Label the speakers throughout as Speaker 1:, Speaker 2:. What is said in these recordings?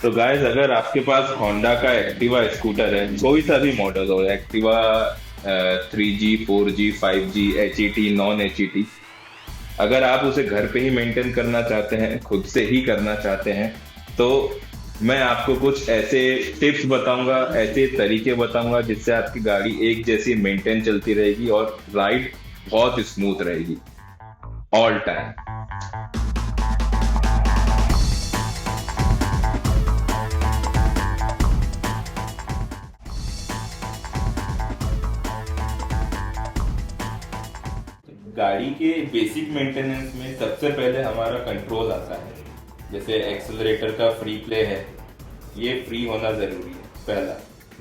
Speaker 1: तो गाइस, अगर आपके पास होंडा का एक्टिवा स्कूटर है, कोई सा भी मॉडल हो, Activa 3G 4G 5G HET non HET, अगर आप उसे घर पे ही मेंटेन करना चाहते हैं, खुद से ही करना चाहते हैं, तो मैं आपको कुछ ऐसे टिप्स बताऊंगा, ऐसे तरीके बताऊंगा जिससे आपकी गाड़ी एक जैसी मेंटेन चलती रहेगी और राइड बहुत स्मूथ रहेगी ऑल टाइम। गाड़ी के बेसिक मेंटेनेंस में सबसे पहले हमारा कंट्रोल आता है। जैसे एक्सेलरेटर का फ्री प्ले है, ये फ्री होना जरूरी है पहला।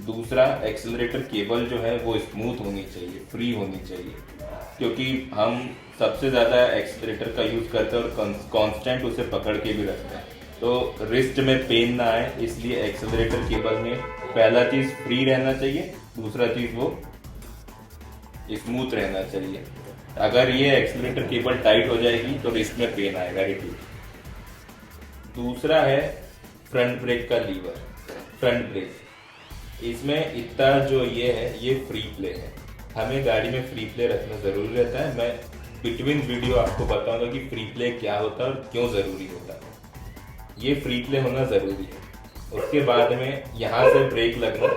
Speaker 1: दूसरा, एक्सेलरेटर केबल जो है वो स्मूथ होनी चाहिए, फ्री होनी चाहिए, क्योंकि हम सबसे ज्यादा एक्सेलरेटर का यूज करते हैं और कांस्टेंट उसे पकड़ के भी रखते हैं, तो रिस्ट में पेन ना आए, इसलिए एक्सेलरेटर केबल में पहला चीज फ्री रहना चाहिए, दूसरा चीज वो स्मूथ रहना चाहिए। अगर ये एक्सीलरेटर केबल टाइट हो जाएगी तो रिस्ट में पेन आएगा रिपीट। दूसरा है फ्रंट ब्रेक का लीवर, फ्रंट ब्रेक। इसमें इतना जो ये है, ये फ्री प्ले है, हमें गाड़ी में फ्री प्ले रखना जरूरी रहता है। मैं बिटवीन वीडियो आपको बताऊंगा कि फ्री प्ले क्या होता है और क्यों जरूरी होता है। ये फ्री प्ले होना जरूरी है। उसके बाद में यहाँ से ब्रेक लगना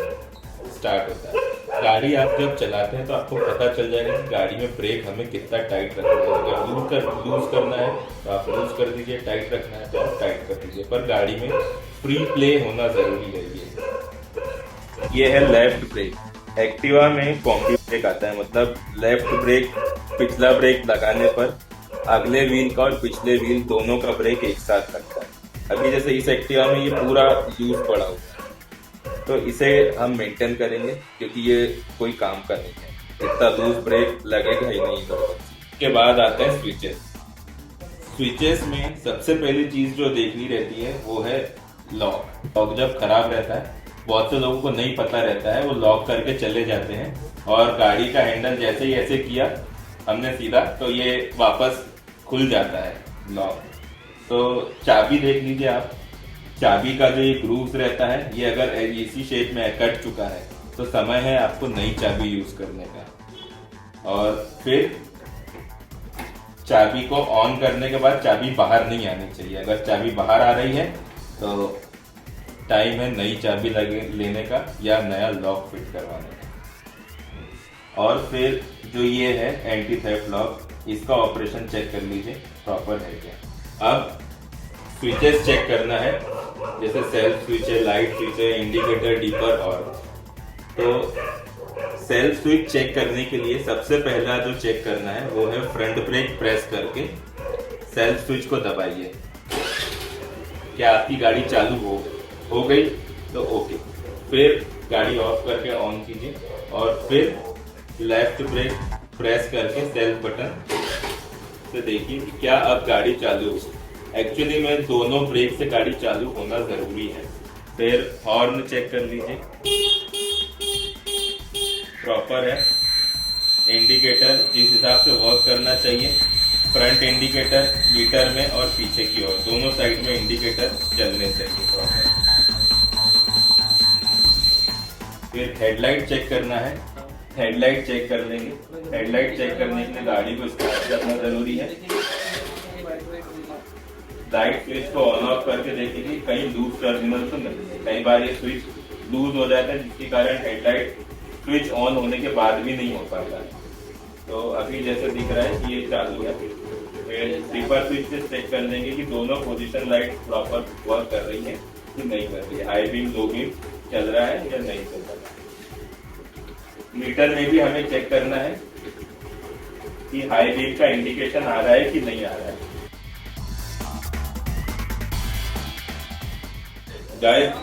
Speaker 1: स्टार्ट होता है। गाड़ी आप जब चलाते हैं तो आपको पता चल जाएगा कि गाड़ी में ब्रेक हमें कितना टाइट रखना है। अगर लूज करना है तो आप लूज कर दीजिए, टाइट रखना है तो आप टाइट कर दीजिए, पर गाड़ी में फ्री प्ले होना जरूरी है। ये है लेफ्ट ब्रेक। एक्टिवा में कॉम्बी ब्रेक आता है, मतलब लेफ्ट ब्रेक, पिछला ब्रेक लगाने पर अगले व्हील का और पिछले व्हील दोनों का ब्रेक एक साथ लगता है। अभी जैसे इस एक्टिवा में ये पूरा लूज पड़ा हुआ है, तो इसे हम मेंटेन करेंगे, क्योंकि ये कोई काम का नहीं है, इतना लूज ब्रेक लगेगा ही नहीं। के बाद आते हैं स्विचेस। स्विचेस में सबसे पहली चीज जो देखनी रहती है वो है लॉक। लॉक जब खराब रहता है, बहुत से लोगों को नहीं पता रहता है, वो लॉक करके चले जाते हैं और गाड़ी का हैंडल जैसे ही ऐसे किया हमने सीधा, तो ये वापस खुल जाता है लॉक। तो चाबी देख लीजिए आप, चाबी का जो ये ग्रूव्स रहता है, ये अगर इसी शेप में कट चुका है तो समय है आपको नई चाबी यूज करने का। और फिर चाबी को ऑन करने के बाद चाबी बाहर नहीं आनी चाहिए। अगर चाबी बाहर आ रही है तो टाइम है नई चाबी लेने का या नया लॉक फिट करवाने का। और फिर जो ये है एंटी थेफ्ट लॉक, इसका ऑपरेशन चेक कर लीजिए प्रॉपर है क्या। अब स्विचेस चेक करना है, जैसे सेल्फ स्विच है, लाइट स्विच है, इंडिकेटर, डीपर। और तो सेल्फ स्विच चेक करने के लिए सबसे पहला जो चेक करना है वो है फ्रंट ब्रेक प्रेस करके सेल्फ स्विच को दबाइए। क्या आपकी गाड़ी चालू हो गई तो ओके, फिर गाड़ी ऑफ करके ऑन कीजिए और फिर लेफ्ट ब्रेक प्रेस करके सेल्फ बटन से देखिए कि क्या अब गाड़ी चालू हो। एक्चुअली में दोनों ब्रेक से गाड़ी चालू होना जरूरी है। फिर हॉर्न चेक कर लीजिए प्रॉपर है। इंडिकेटर जिस हिसाब से वर्क करना चाहिए, फ्रंट इंडिकेटर मीटर में और पीछे की ओर दोनों साइड में इंडिकेटर चलने चाहिए प्रॉपर। फिर हेडलाइट चेक करना है, हेडलाइट चेक कर लेंगे। हेडलाइट चेक करने के लिए गाड़ी को स्टार्ट करना जरूरी है। लाइट स्विच को ऑन ऑफ करके देखिए कहीं लूज टर्मिनल तो नहीं। कई बार ये स्विच लूज हो जाता है, जिसके कारण हेडलाइट स्विच ऑन होने के बाद भी नहीं हो पाता। तो अभी जैसे दिख रहा है कि ये चालू है। फिर स्लीपर स्विच से चेक कर लेंगे कि दोनों पोजीशन लाइट प्रॉपर वर्क कर रही है कि नहीं कर रही है, हाई बीम लो बीम चल रहा है या नहीं चल रहा है। मीटर में भी हमें चेक करना है कि हाई बीम का इंडिकेशन आ रहा है कि नहीं आ रहा है। गाइस,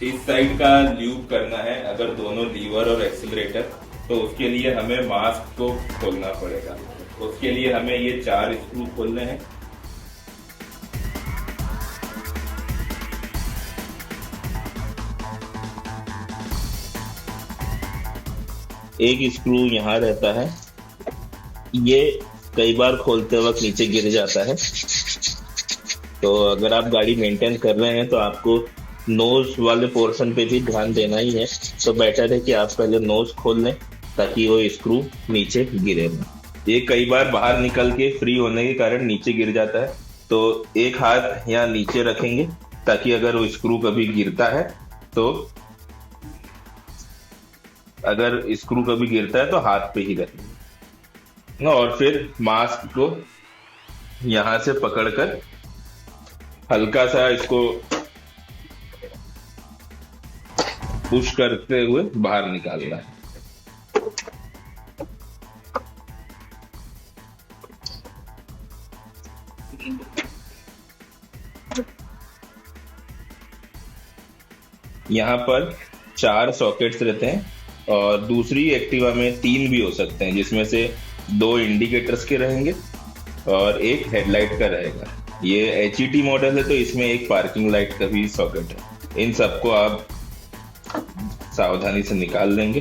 Speaker 1: इस साइड का ल्यूब करना है अगर दोनों लीवर और एक्सीलरेटर, तो उसके लिए हमें मास्क को खोलना पड़ेगा। उसके लिए हमें ये 4 स्क्रू खोलने हैं। एक स्क्रू यहाँ रहता है, ये कई बार खोलते वक्त नीचे गिर जाता है, तो अगर आप गाड़ी मेंटेन कर रहे हैं तो आपको
Speaker 2: नोज वाले पोर्शन पे भी ध्यान देना ही है। तो बेटर है कि आप पहले नोज खोल लें ताकि वो स्क्रू नीचे गिरे ना। ये कई बार बाहर निकल के फ्री होने के कारण नीचे गिर जाता है, तो एक हाथ यहाँ नीचे रखेंगे ताकि अगर वो स्क्रू कभी गिरता है तो अगर स्क्रू कभी गिरता है तो हाथ पे ही रखेंगे। और फिर मास्क को यहाँ से पकड़कर हल्का सा इसको पुश करते हुए बाहर निकालना है। यहाँ पर 4 सॉकेट्स रहते हैं और दूसरी एक्टिवा में 3 भी हो सकते हैं, जिसमें से 2 इंडिकेटर्स के रहेंगे और एक हेडलाइट का रहेगा। ये HET मॉडल है तो इसमें एक पार्किंग लाइट का भी सॉकेट है। इन सबको आप सावधानी से निकाल लेंगे।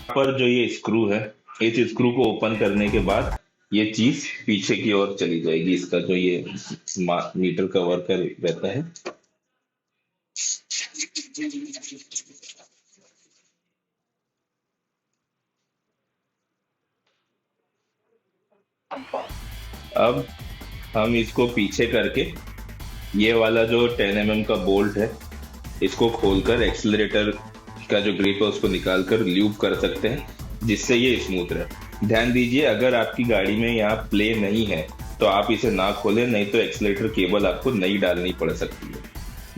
Speaker 2: पर जो ये स्क्रू है, इस स्क्रू को ओपन करने के बाद ये चीज पीछे की ओर चली जाएगी। इसका जो ये मीटर कवर का रहता है, अब हम इसको पीछे करके ये वाला जो 10 mm का बोल्ट है इसको खोलकर एक्सीलरेटर का जो ग्रिप है उसको निकालकर ल्यूब कर सकते हैं, जिससे ये स्मूथ रहे। ध्यान दीजिए, अगर आपकी गाड़ी में यहाँ प्ले नहीं है तो आप इसे ना खोलें, नहीं तो एक्सीलरेटर केबल आपको नई डालनी पड़ सकती है।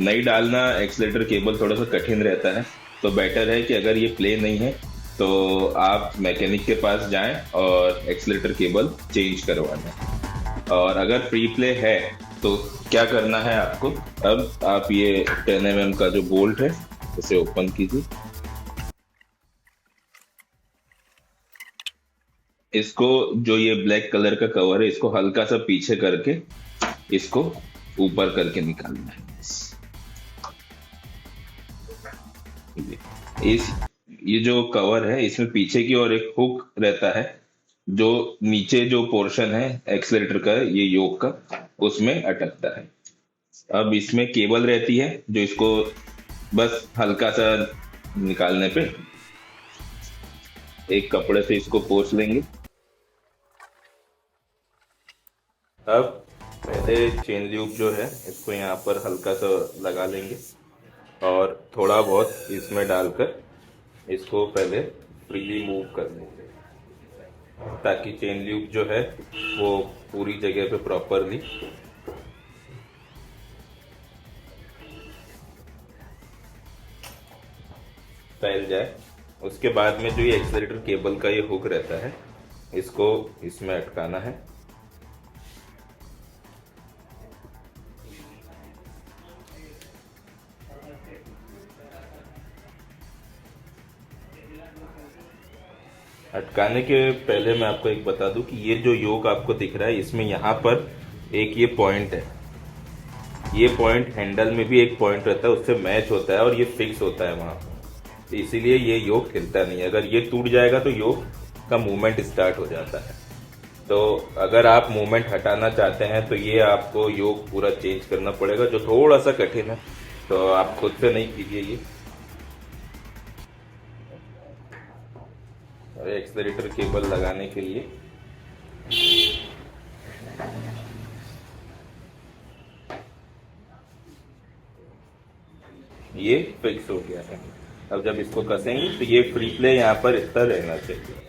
Speaker 2: नई डालना एक्सीलरेटर केबल थोड़ा सा कठिन रहता है, तो बेटर है कि अगर ये प्ले नहीं है तो आप मैकेनिक के पास जाएं और एक्सीलरेटर केबल चेंज करवा लें। और अगर फ्री प्ले है तो क्या करना है आपको, अब आप ये 10 mm का जो बोल्ट है इसे ओपन कीजिए। इसको जो ये ब्लैक कलर का कवर है इसको हल्का सा पीछे करके इसको ऊपर करके निकालना है। इस ये जो कवर है इसमें पीछे की ओर एक हुक रहता है, जो नीचे जो पोर्शन है एक्सीलरेटर का, ये योक का, उसमें अटकता है। अब इसमें केबल रहती है जो इसको बस हल्का सा निकालने पे एक कपड़े से इसको पोंछ लेंगे। अब पहले चेन ल्यूब जो है इसको यहाँ पर हल्का सा लगा लेंगे और थोड़ा बहुत इसमें डालकर इसको पहले फ्रीली मूव कर लेंगे, ताकि चेन ल्यूब जो है वो पूरी जगह पे प्रॉपरली फैल जाए। उसके बाद में जो ये एक्सीलरेटर केबल का ये हुक रहता है इसको इसमें अटकाना है। अटकाने के पहले मैं आपको एक बता दूं कि ये जो योक आपको दिख रहा है इसमें यहाँ पर एक ये पॉइंट है, ये पॉइंट हैंडल में भी एक पॉइंट रहता है, उससे मैच होता है और ये फिक्स होता है वहां, तो इसीलिए ये योक हिलता नहीं है। अगर ये टूट जाएगा तो योक का मूवमेंट स्टार्ट हो जाता है। तो अगर आप मूवमेंट हटाना चाहते हैं तो ये आपको योक पूरा चेंज करना पड़ेगा, जो थोड़ा सा कठिन है, तो आप खुद से नहीं कीजिए ये। एक्सीलरेटर केबल लगाने के लिए ये फिक्स हो गया है। अब जब इसको कसेंगे तो ये फ्री प्ले यहाँ पर इस तरह रहना चाहिए।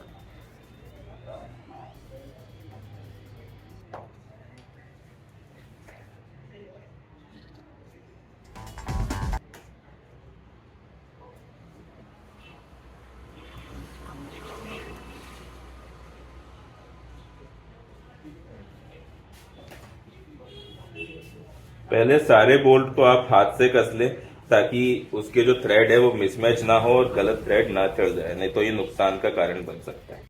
Speaker 2: पहले सारे बोल्ट को आप हाथ से कस लें ताकि उसके जो थ्रेड है वो मिसमैच ना हो और गलत थ्रेड ना चढ़ जाए, नहीं तो ये नुकसान का कारण बन सकता है।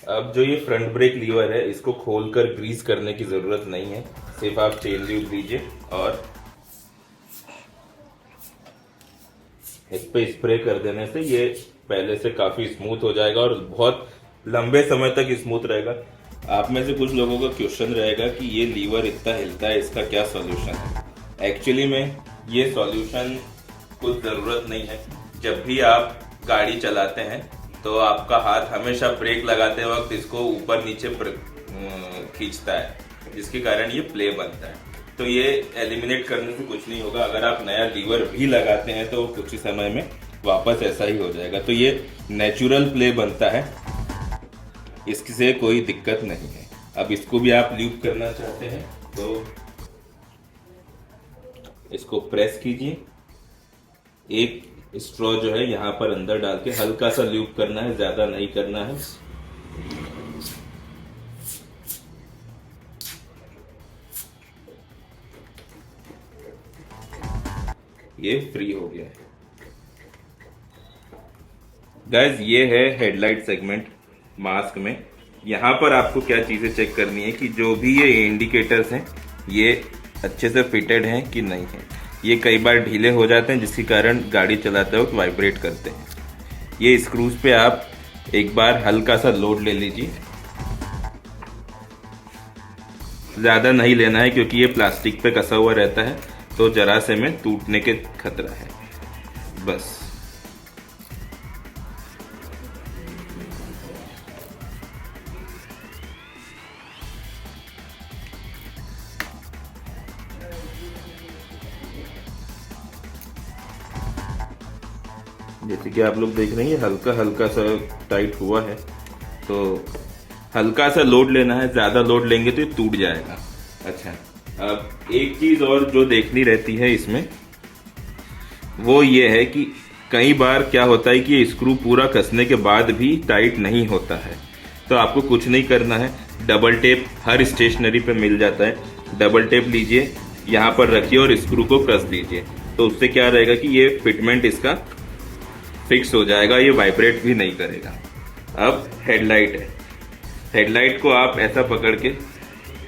Speaker 2: अब जो ये फ्रंट ब्रेक लीवर है इसको खोलकर ग्रीस करने की जरूरत नहीं है, सिर्फ आप चेन ल्यूब दीजिए और
Speaker 1: इस पे स्प्रे कर देने से ये पहले से काफी स्मूथ हो जाएगा और बहुत लंबे समय तक स्मूथ रहेगा। आप में से कुछ लोगों का क्वेश्चन रहेगा कि ये लीवर इतना हिलता है, इसका क्या सॉल्यूशन है। एक्चुअली में ये सॉल्यूशन कुछ जरूरत नहीं है। जब भी आप गाड़ी चलाते हैं तो आपका हाथ हमेशा ब्रेक लगाते वक्त इसको ऊपर नीचे खींचता है, जिसके कारण ये प्ले बनता है। तो ये एलिमिनेट करने से कुछ नहीं होगा। अगर आप नया लीवर भी लगाते हैं तो कुछ ही समय में वापस ऐसा ही हो जाएगा। तो ये नेचुरल प्ले बनता है, इससे कोई दिक्कत नहीं है। अब इसको भी आप ल्यूब करना चाहते हैं तो इसको प्रेस कीजिए। एक स्ट्रॉ जो है यहाँ पर अंदर डाल के हल्का सा ल्यूब करना है, ज्यादा नहीं करना है। ये फ्री हो गया है। गाइस, ये है हेडलाइट सेगमेंट मास्क में। यहाँ पर आपको क्या चीजें चेक करनी है कि जो भी ये इंडिकेटर्स हैं ये अच्छे से फिटेड हैं कि नहीं है। ये कई बार ढीले हो जाते हैं जिसके कारण गाड़ी चलाते वक्त वाइब्रेट करते हैं। ये स्क्रूज पे आप एक बार हल्का सा लोड ले लीजिए, ज्यादा नहीं लेना है क्योंकि ये प्लास्टिक पे कसा हुआ रहता है तो जरा से में टूटने के खतरा है। बस जैसे कि आप लोग देख रहे हैं हल्का हल्का सा टाइट हुआ है, तो हल्का सा लोड लेना है, ज्यादा लोड लेंगे तो ये टूट जाएगा। अच्छा, अब एक चीज और जो देखनी रहती है इसमें वो ये है कि कई बार क्या होता है कि ये स्क्रू पूरा कसने के बाद भी टाइट नहीं होता है। तो आपको कुछ नहीं करना है, डबल टेप हर स्टेशनरी पे मिल जाता है। डबल टेप लीजिए, यहाँ पर रखिए और स्क्रू को कस दीजिए। तो उससे क्या रहेगा कि ये फिटमेंट इसका फिक्स हो जाएगा, ये वाइब्रेट भी नहीं करेगा। अब हेडलाइट है, हेडलाइट को आप ऐसा पकड़ के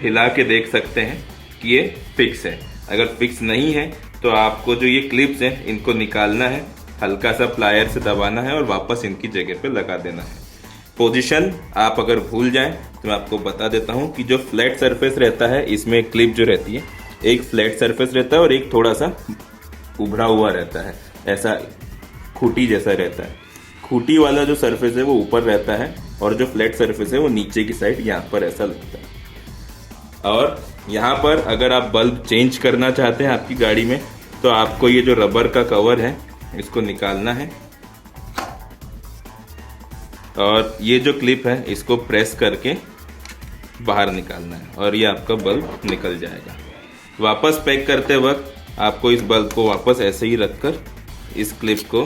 Speaker 1: हिला के देख सकते हैं कि ये फिक्स है। अगर फिक्स नहीं है तो आपको जो ये क्लिप्स हैं इनको निकालना है, हल्का सा प्लायर से दबाना है और वापस इनकी जगह पे लगा देना है। पोजीशन आप अगर भूल जाएं तो मैं आपको बता देता हूं कि जो फ्लैट सरफेस रहता है इसमें क्लिप जो रहती है, एक फ्लैट सरफेस रहता है और एक थोड़ा सा उभरा हुआ रहता है, ऐसा खूटी जैसा रहता है। खूटी वाला जो सरफेस है वो ऊपर रहता है और जो फ्लैट सरफेस है वो नीचे की साइड यहाँ पर ऐसा लगता है। और यहाँ पर अगर आप बल्ब चेंज करना चाहते हैं आपकी गाड़ी में तो आपको ये जो रबर का कवर है इसको निकालना है और ये जो क्लिप है इसको प्रेस करके बाहर निकालना है और ये आपका बल्ब निकल जाएगा। वापस पैक करते वक्त आपको इस बल्ब को वापस ऐसे ही रखकर इस क्लिप को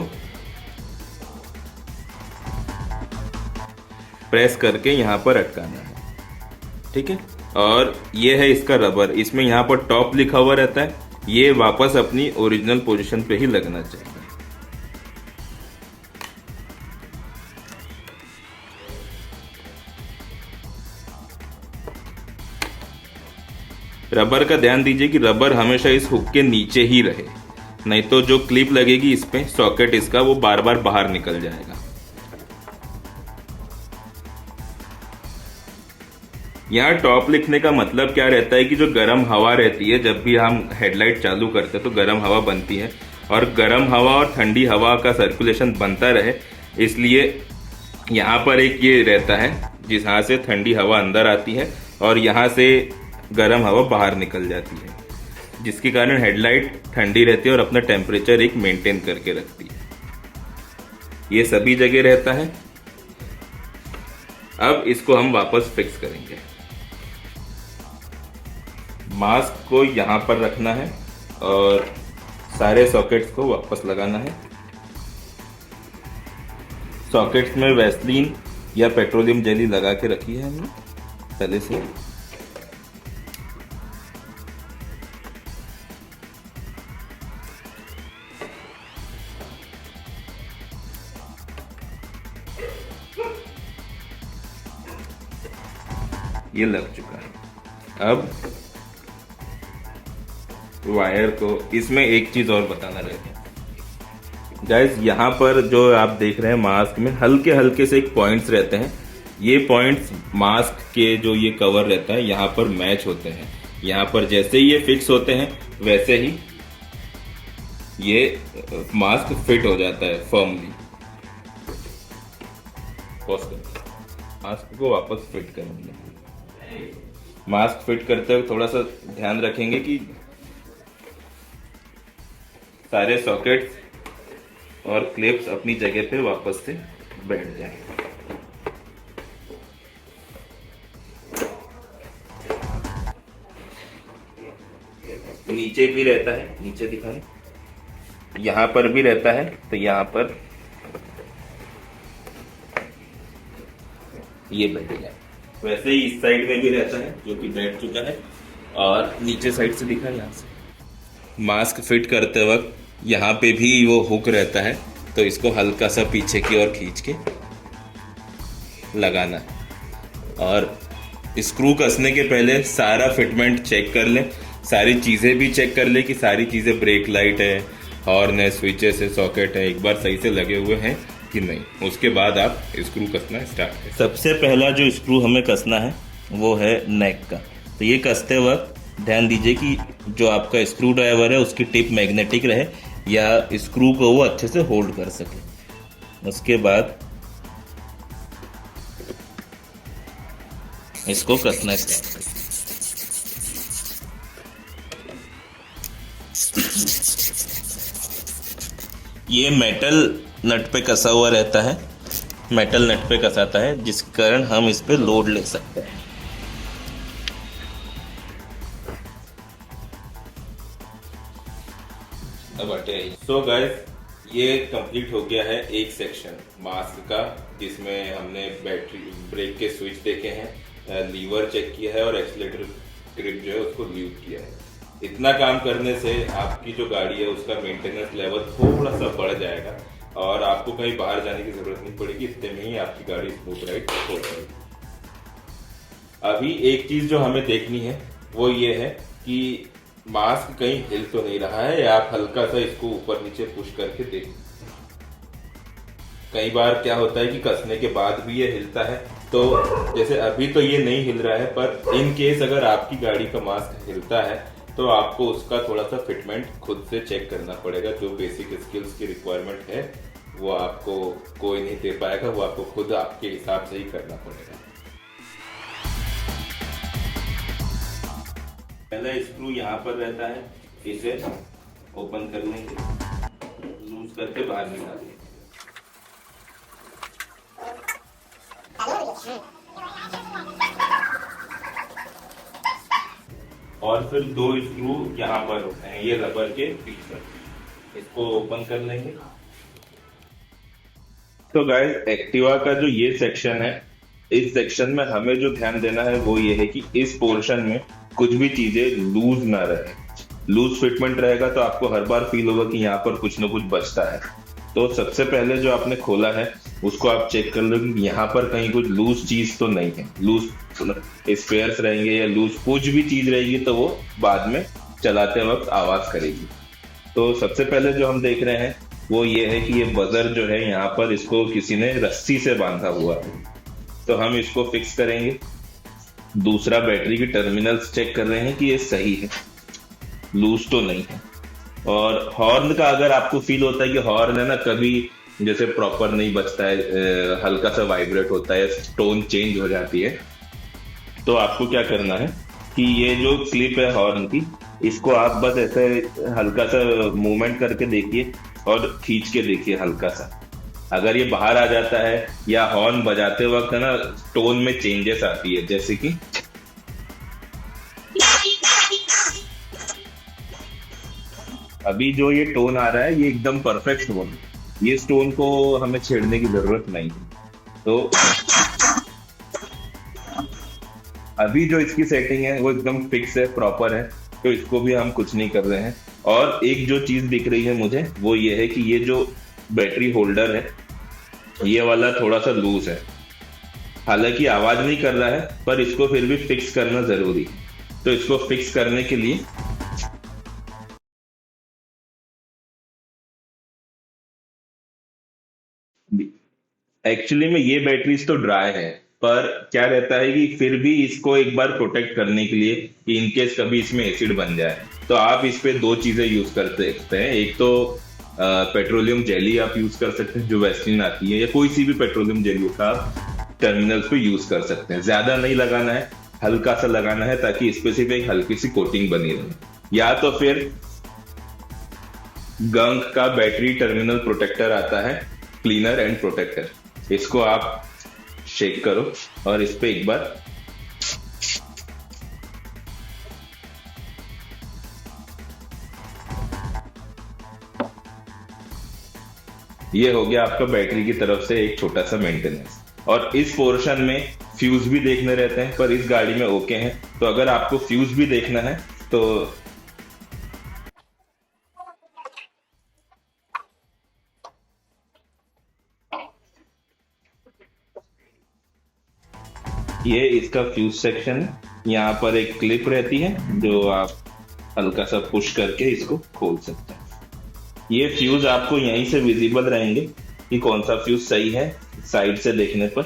Speaker 1: प्रेस करके यहाँ पर अटकाना है, ठीक है। और ये है इसका रबर, इसमें यहाँ पर टॉप लिखा हुआ रहता है, ये वापस अपनी ओरिजिनल पोजीशन पे ही लगना चाहिए। रबर का ध्यान दीजिए कि रबर हमेशा इस हुक के नीचे ही रहे, नहीं तो जो क्लिप लगेगी इस पे सॉकेट इसका वो बार बार बाहर निकल जाएगा। यहाँ टॉप लिखने का मतलब क्या रहता है कि जो गर्म हवा रहती है, जब भी हम हेडलाइट चालू करते हैं तो गर्म हवा बनती है और गर्म हवा और ठंडी हवा का सर्कुलेशन बनता रहे, इसलिए यहाँ पर एक ये रहता है जहाँ से ठंडी हवा अंदर आती है और यहाँ से गर्म हवा बाहर निकल जाती है, जिसके कारण हेडलाइट ठंडी रहती है और अपना टेम्परेचर एक मेंटेन करके रखती है। ये सभी जगह रहता है। अब इसको हम वापस फिक्स करेंगे। मास्क को यहाँ पर रखना है और सारे सॉकेट्स को वापस लगाना है। सॉकेट्स में वैसलीन या पेट्रोलियम जेली लगा के रखी है हमने पहले से। ये लग चुका है। अब वायर को, इसमें एक चीज और बताना रहेगा, गाइस यहाँ पर जो आप देख रहे हैं मास्क में हल्के हल्के से एक पॉइंट्स रहते हैं। ये पॉइंट्स मास्क के जो ये कवर रहता है यहाँ पर मैच होते हैं। यहाँ पर जैसे ही ये फिक्स होते हैं वैसे ही ये मास्क फिट हो जाता है फर्मली। मास्क को वापस फिट करेंगे। मास्क फिट करते हुए थोड़ा सा ध्यान रखेंगे कि सारे सॉकेट्स और क्लिप्स अपनी जगह पे वापस से बैठ जाएं। नीचे भी रहता है, नीचे दिखाएं, यहाँ पर भी रहता है, तो यहाँ पर ये बैठ जाए। वैसे ही इस साइड में भी रहता है जो कि बैठ चुका है, और नीचे साइड से दिखा यहाँ से। मास्क फिट करते वक्त यहाँ पे भी वो हुक रहता है, तो इसको हल्का सा पीछे की ओर खींच के लगाना है। और स्क्रू कसने के पहले सारा फिटमेंट चेक कर लें, सारी चीज़ें भी चेक कर लें कि सारी चीज़ें, ब्रेक लाइट है, हॉर्न है, स्विचेस है, सॉकेट है, एक बार सही से लगे हुए हैं कि नहीं। उसके बाद आप स्क्रू कसना स्टार्ट करें। सबसे पहला जो स्क्रू हमें कसना है वो है नेक का। तो ये कसते वक्त ध्यान दीजिए कि जो आपका स्क्रू ड्राइवर है उसकी टिप मैग्नेटिक रहे या स्क्रू को वो अच्छे से होल्ड कर सके। उसके बाद इसको कसना स्टार्ट करें। ये मेटल नट पे कसा हुआ रहता है, मेटल नट पे कसाता है, जिस कारण हम इस पे लोड ले सकते हैं। सो गाइस, ये कंप्लीट हो गया है एक सेक्शन मास्क का, जिसमें हमने बैटरी, ब्रेक के स्विच देखे हैं, लीवर चेक किया है और एक्सीलरेटर ग्रिप जो है उसको ल्यूब किया है। इतना काम करने से आपकी जो गाड़ी है उसका मेंटेनेंस लेवल थोड़ा सा बढ़ जाएगा और आपको कहीं बाहर जाने की जरूरत नहीं पड़ेगी। इतने में ही आपकी गाड़ी स्मूथ राइड हो जाएगी। अभी एक चीज जो हमें देखनी है वो ये है कि मास्क कहीं हिल तो नहीं रहा है, या आप हल्का सा इसको ऊपर नीचे पुश करके देखें। कई बार क्या होता है कि कसने के बाद भी ये हिलता है, तो जैसे अभी तो ये नहीं हिल रहा है, पर इन केस अगर आपकी गाड़ी का मास्क हिलता है तो आपको उसका थोड़ा सा फिटमेंट खुद से चेक करना पड़ेगा। जो बेसिक स्किल्स की रिक्वायरमेंट है वो आपको कोई नहीं दे पाएगा, वो आपको खुद आपके हिसाब से ही करना पड़ेगा। पहला स्क्रू यहाँ पर रहता है, इसे ओपन कर लेंगे, लूज करके बाहर निकालेंगे। और फिर दो स्क्रू यहाँ पर होते हैं, ये रबर के फिक्सर, इसको ओपन कर लेंगे। तो गाइस, एक्टिवा का जो ये सेक्शन है, इस सेक्शन में हमें जो ध्यान देना है वो ये है कि इस पोर्शन में कुछ भी चीजें लूज ना रहे। लूज फिटमेंट रहेगा तो आपको हर बार फील होगा कि यहाँ पर कुछ ना कुछ बचता है। तो सबसे पहले जो आपने खोला है उसको आप चेक कर लो कि यहाँ पर कहीं कुछ लूज चीज तो नहीं है। लूज स्पेयर्स रहेंगे या लूज कुछ भी चीज रहेगी तो वो बाद में चलाते वक्त आवाज करेगी। तो सबसे पहले जो हम देख रहे हैं वो ये है कि ये बजर जो है यहाँ पर इसको किसी ने रस्सी से बांधा हुआ है, तो हम इसको फिक्स करेंगे। दूसरा, बैटरी की टर्मिनल्स चेक कर रहे हैं कि ये सही है, लूज तो नहीं है। और हॉर्न का अगर आपको फील होता है कि हॉर्न है ना कभी जैसे प्रॉपर नहीं बजता है, हल्का सा वाइब्रेट होता है, टोन चेंज हो जाती है, तो आपको क्या करना है कि ये जो क्लिप है हॉर्न की, इसको आप बस ऐसे हल्का सा मूवमेंट करके देखिए और खींच के देखिए हल्का सा। अगर ये बाहर आ जाता है या हॉर्न बजाते वक्त है ना टोन में चेंजेस आती है, जैसे कि अभी जो ये टोन आ रहा है ये एकदम परफेक्ट टोन है, ये इस टोन को हमें छेड़ने की जरूरत नहीं है। तो अभी जो इसकी सेटिंग है वो एकदम फिक्स है, प्रॉपर है, तो इसको भी हम कुछ नहीं कर रहे हैं। और एक जो चीज दिख रही है मुझे वो ये है कि ये जो बैटरी होल्डर है ये वाला थोड़ा सा लूज है, हालांकि आवाज नहीं कर रहा है पर इसको फिर भी फिक्स करना जरूरी है। तो इसको फिक्स करने के लिए
Speaker 2: एक्चुअली में ये बैटरीज तो ड्राई है, पर क्या रहता है कि फिर भी इसको एक बार प्रोटेक्ट करने के लिए कि इनकेस कभी इसमें एसिड बन जाए तो आप इस पे दो चीजें यूज कर सकते हैं। एक तो पेट्रोलियम जेली आप यूज कर सकते हैं जो वैसलीन आती है, या कोई सी भी पेट्रोलियम जेली का आप टर्मिनल्स पे यूज कर सकते हैं। ज्यादा नहीं लगाना है, हल्का सा लगाना है ताकि इस पे सिर्फ एक हल्की सी कोटिंग बनी रहे। या तो फिर गंक का बैटरी टर्मिनल प्रोटेक्टर आता है, क्लीनर एंड प्रोटेक्टर, इसको आप शेक करो और इस पे एक बार ये हो गया आपका बैटरी की तरफ से एक छोटा सा मेंटेनेंस। और इस पोर्शन में फ्यूज भी देखने रहते हैं, पर इस गाड़ी में ओके हैं। तो अगर आपको फ्यूज भी देखना है तो ये इसका फ्यूज सेक्शन है। यहाँ पर एक क्लिप रहती है जो आप हल्का सा पुश करके इसको खोल सकते हैं। ये फ्यूज आपको यहीं से विजिबल रहेंगे कि कौन सा फ्यूज सही है साइड से देखने पर।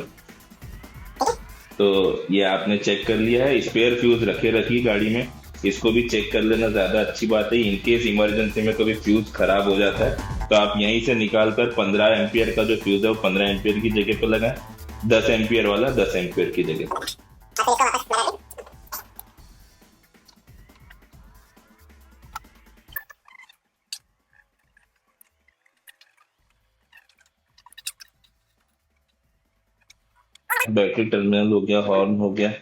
Speaker 2: तो ये आपने चेक कर लिया है। स्पेयर फ्यूज रखे रखिए गाड़ी में, इसको भी चेक कर लेना ज्यादा अच्छी बात है। इनकेस इमरजेंसी में कभी फ्यूज खराब हो जाता है तो आप यहीं से निकाल कर 15 एम्पियर का जो फ्यूज है वो 15 एम्पियर की जगह पर लगाएं, 10 एम्पियर वाला 10 एम्पियर की जगह पर। बैटरी टर्मिनल हो गया, हॉर्न हो गया।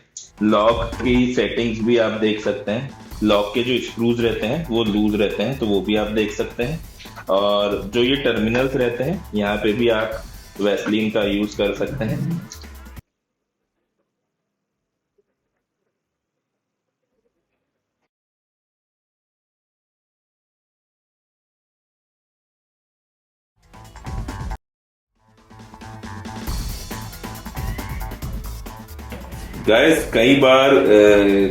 Speaker 2: लॉक की सेटिंग्स भी आप देख सकते हैं। लॉक के जो स्क्रूज रहते हैं वो लूज रहते हैं तो वो भी आप देख सकते हैं। और जो ये टर्मिनल्स रहते हैं यहाँ पे भी आप वैसलीन का यूज कर सकते हैं।
Speaker 1: गाइस कई बार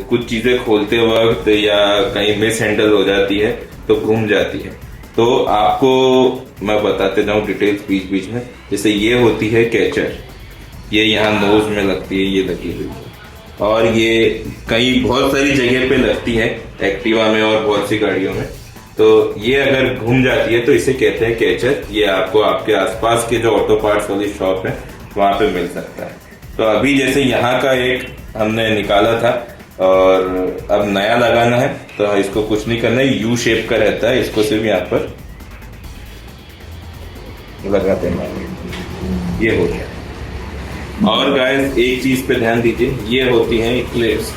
Speaker 1: कुछ चीजें खोलते वक्त या कहीं मिस हैंडल हो जाती है तो घूम जाती है। तो आपको मैं बताते जाऊं डिटेल्स बीच बीच में। जैसे ये होती है कैचर, ये यहाँ नोज में लगती है, ये लगी हुई है। और ये कई बहुत सारी जगह पे लगती है, एक्टिवा में और बहुत सी गाड़ियों में। तो ये अगर घूम जाती है तो इसे कहते हैं कैचर। ये आपको आपके आसपास के जो ऑटो पार्ट्स वाली शॉप है वहां पे मिल सकता है। तो अभी जैसे यहाँ का एक हमने निकाला था और अब नया लगाना है तो इसको कुछ नहीं करना है, यू शेप का रहता है, इसको सिर्फ यहाँ पर लगा देना। ये हो गया। और गाइस एक चीज पे ध्यान दीजिए, ये होती हैं क्लिप्स।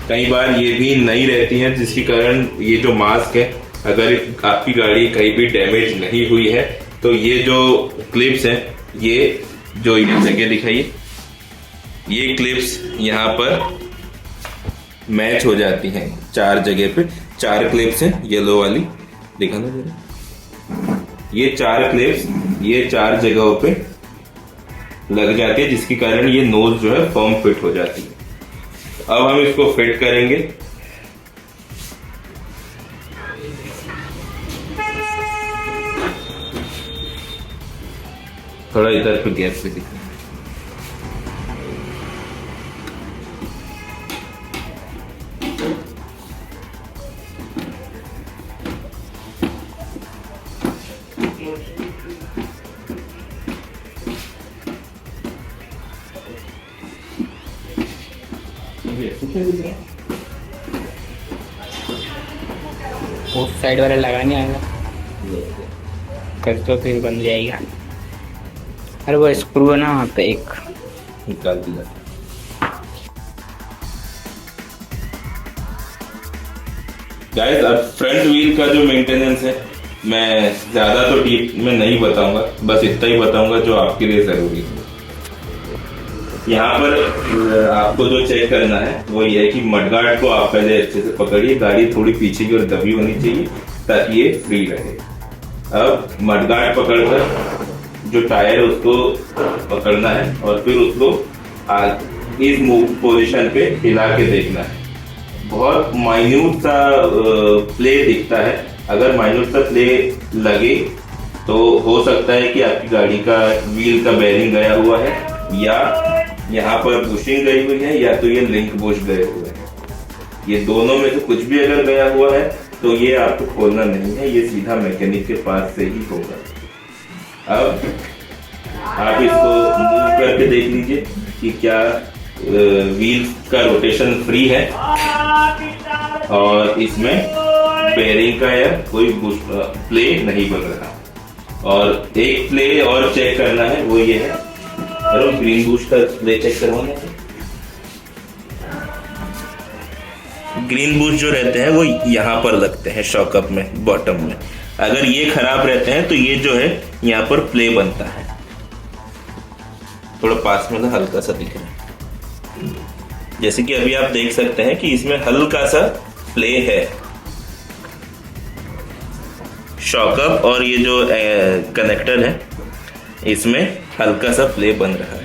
Speaker 1: कई बार ये भी नई रहती हैं जिसके कारण ये जो मास्क है, अगर आपकी गाड़ी कहीं भी डैमेज नहीं हुई है तो ये जो क्लिप्स हैं, ये जो ये जगह दिखाइए, ये क्लिप्स यहाँ पर मैच हो जाती हैं 4 जगह पे। 4 क्लिप्स हैं, येलो वाली दिखाना जरा। ये 4 क्लिप्स ये 4 जगहों पे लग जाती है जिसके कारण ये नोज जो है फर्म फिट हो जाती है। अब हम इसको फिट करेंगे। थोड़ा इधर पे गैप पे दिखा।
Speaker 3: उस साइड वाला लगाने आएगा कर तो फिर बन जाएगा। अरे वो स्क्रू है ना वहाँ पे एक,
Speaker 1: निकाल दिया। गाइस अब फ्रंट व्हील का जो मेंटेनेंस है मैं ज्यादा तो डीप में नहीं बताऊंगा, बस इतना ही बताऊंगा जो आपके लिए जरूरी है। यहाँ पर आपको जो चेक करना है वो ये है कि मडगार्ड को आप पहले अच्छे से पकड़िए। गाड़ी थोड़ी पीछे की ओर दबी होनी चाहिए ताकि ये फ्री रहे। अब मडगार्ड पकड़कर जो टायर उसको पकड़ना है और फिर उसको इस पोजीशन पे हिला के देखना है। बहुत माइन्यूट सा प्ले दिखता है, अगर माइन्यूट सा प्ले लगे तो हो सकता है कि आपकी गाड़ी का व्हील का बेयरिंग गया हुआ है, या यहाँ पर बुशिंग गई हुई है, या तो ये लिंक बुश गए हुए हैं। ये दोनों में से कुछ भी अगर गया हुआ है तो ये आपको खोलना नहीं है, ये सीधा मैकेनिक के पास से ही होगा। अब आप इसको मूव करके देख लीजिए कि क्या व्हील का रोटेशन फ्री है और इसमें बेयरिंग का या कोई प्ले नहीं बन रहा। और एक प्ले और चेक करना है, वो ये है, अरे ग्रीन बूस्ट का प्ले चेक करवाना है। ग्रीन बूस्ट जो रहते हैं वो यहाँ पर लगते हैं शॉकअप में, बॉटम में। अगर ये खराब रहते हैं तो ये जो है यहाँ पर प्ले बनता है। थोड़ा पास में ना हल्का सा दिख रहा है, जैसे कि अभी आप देख सकते हैं कि इसमें हल्का सा प्ले है। शॉकअप और ये जो कनेक्टर है इसमें हल्का सा प्ले बन रहा है।